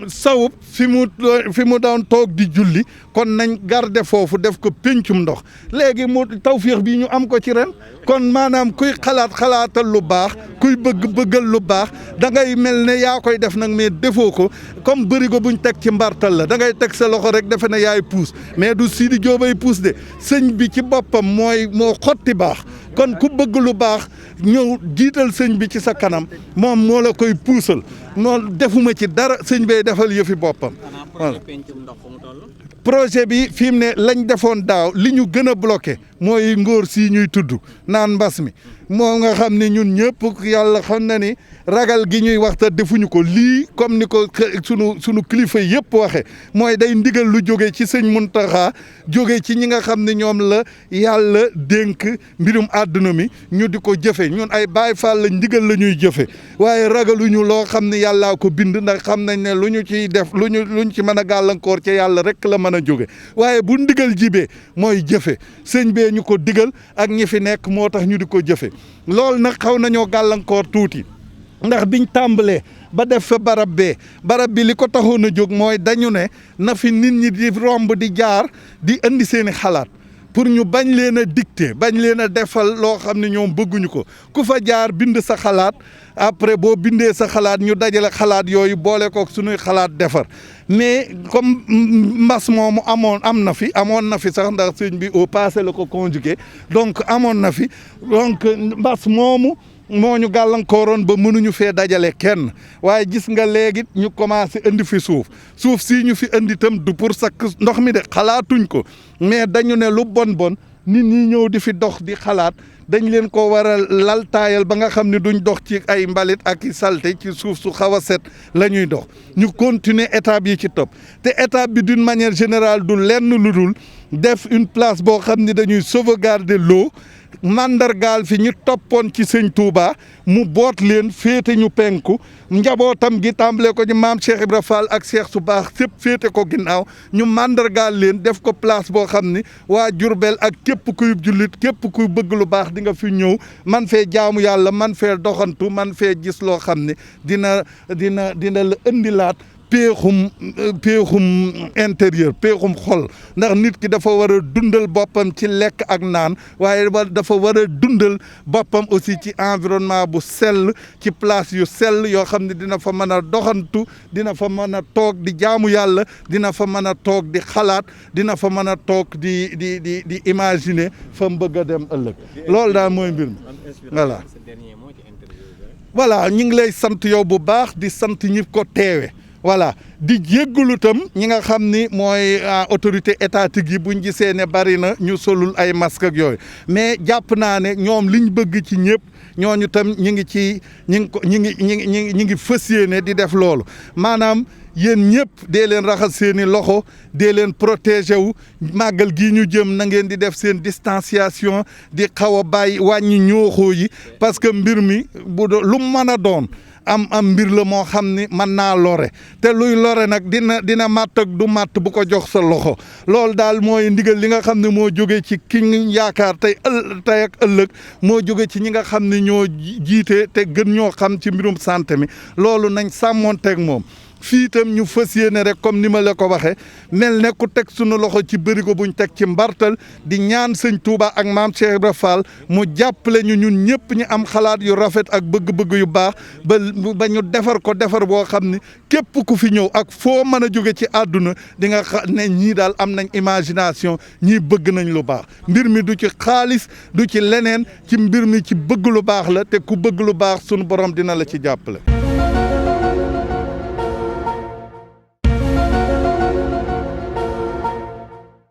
sawub fi mu doon toog di julli kon nañ garder foofu def ko péncum ndox léegi mu tawféex bi ñu am ko ci ren kon maanaam kuy xalaatal lu baax kuy bëggal lu baax da ngay mel ne yaa koy def nag mais defoo ko comme bërigo buñ teg ci mbartal la da ngay teg sa loxo rek defe ne yaay puus mais du Sidi Diobay puus de sëñ bi ci boppam moo xotti baax kon ku bëgg lu baax ñëw jiital sëñ bi ci sa kanam moom moo la koy puusal noonu defuma ci dara sëñ bay defal yëfi boppam voilà projet bi fi mu ne lañ defoon daaw li ñu gën a bloqué mooy ngóor si ñuy tudd naan mbas mi moo nga xam ne ñun ñëpp yàlla xam na ni ragal gi ñuy waxta defuñu ko lii comme ni ko sunu kilifa yëpp waxe mooy day ndigal lu jóge ci sëñ Muntaxa jóge ci ñi nga xam ne ñoom la yàlla dénk mbirum àdduna mi ñu di ko jëfe ñun ay Baay Faal la ndigal la ñuy jëfe waaye ragaluñu loo xam ne yàllaa ko bind ndax xam nañ ne lu ñu ciy def luñ ci mën a gàllankoor ci yàlla rek la mën a jóge waaye bu ndigal jibee mooy jëfe sëñ bee ñu ko digal ak ñi fi nekk moo tax ñu di ko jëfe loolu nag xaw nañoo gàllankoor tuuti ndax biñ tàmbalee ba def fa barab bi li ko taxoon a jóg mooy dañu ne na fi nit ñi di romb di jaar di indi seeni xalaat pour ñu bañ leen a dicter bañ leen a defal loo xam ne ñoom bëgguñu ko ku fa jaar bind sa xalaat après boo bindee sa xalaat ñu dajale xalaat yooyu boole ko suñuy xalaat defar mais comme mbas moomu amoon na fi sax ndax sëñ bi au passé la ko conjugué donc amoon na fi donc mbas moomu moo ñu gàllankooroon ba mënuñu fee dajale kenn waaye gis nga léegi ñu commencé indi fi suuf sii ñu fi indi itam du pour sakk ndox mi de xalaatuñ ko mais dañu ne lu bon nit ñi ñëw di fi dox di xalaat dañ leen ko war a laltaayal ba nga xam ne duñ dox ci ay mbalit ak i salte ci suuf su xaw a set la ñuy dox ñu continuer étape yi ci topp te étape bi d'une manière générale du lenn lu dul def une place boo xam ne dañuy sauvegarder l'eau mandargaal fi ñu toppoon ci sëñ Touba mu boot leen féete ñu penku njabootam gi tàmbale ko ci maam Cheikh Ibra Fall ak Cheikh su baax sépp féete ko ginnaaw ñu mandargaal leen def ko place boo xam ni waa Jurbel ak képp kuy jullit képp kuy bëgg lu baax di nga fi ñëw man fee jaamu yàlla man fee doxantu man fee gis loo xam ne dina la indilaat péexum intérieur péexum xol ndax nit ki dafa war a dundal boppam ci lekk ak naan waaye dafa war a dundal boppam aussi ci environnement bu sell ci place yu sell yoo xam ne dina fa mën a doxantu dina fa mën a toog di jaamu yàlla dina fa mën a toog di xalaat dina fa mën a toog di imaginer fa mu bëgg a dem ëllëg loolu daal mooy mbir mi voilà ñu ngi lay sant yow bu baax di sant ñi ko teewe voilà di jéggalu tam ñi nga xam ni mooy autorité étatique yi buñ gisee ne bari na ñu solul ay masque ak yooyu mais jàpp naa ne ñoom liñ bëgg ci ñëpp ñooñu tam ñi ngi fas yéene di def loolu maanaam yéen ñëpp dee leen raxas seeni loxo dee leen protéger wu màggal gii ñu jëm na ngeen di def seen distanciation di xaw a bàyyi wàññi ñooxoo yi parce que mbir mi lu mën a doon am mbir la moo xam ni mën naa lore te luy lore nag dina màtt ak du màtt bu ko jox sa loxo loolu daal mooy ndigal li nga xam ne moo jóge ci ki ñu yaakaar tey ak ëllëg moo jóge ci ñi nga xam ne ñoo jiite te gën ñoo xam ci mbirum santé mi loolu nañ sàmmoonteeg moom fii itam ñu fas yéene rek comme ni ma la ko waxee mel ne ku teg sunu loxo ci bërigo buñ teg ci mbartal di ñaan sëñ Touba ak maam Cheikh Ibra Fall mu jàppale ñu ñun ñëpp ñu am xalaat yu rafet ak bëgg-bëgg yu baax ba ñu defar ko defar boo xam ne képp ku fi ñëw ak foo mën a jóge ci àdduna di nga xam ne ñii daal am nañ imagination ñii bëgg nañ lu baax mbir mi du ci xaalis du ci leneen ci mbir mi ci bëgg lu baax la te ku bëgg lu baax sunu borom dina la ci jàppale.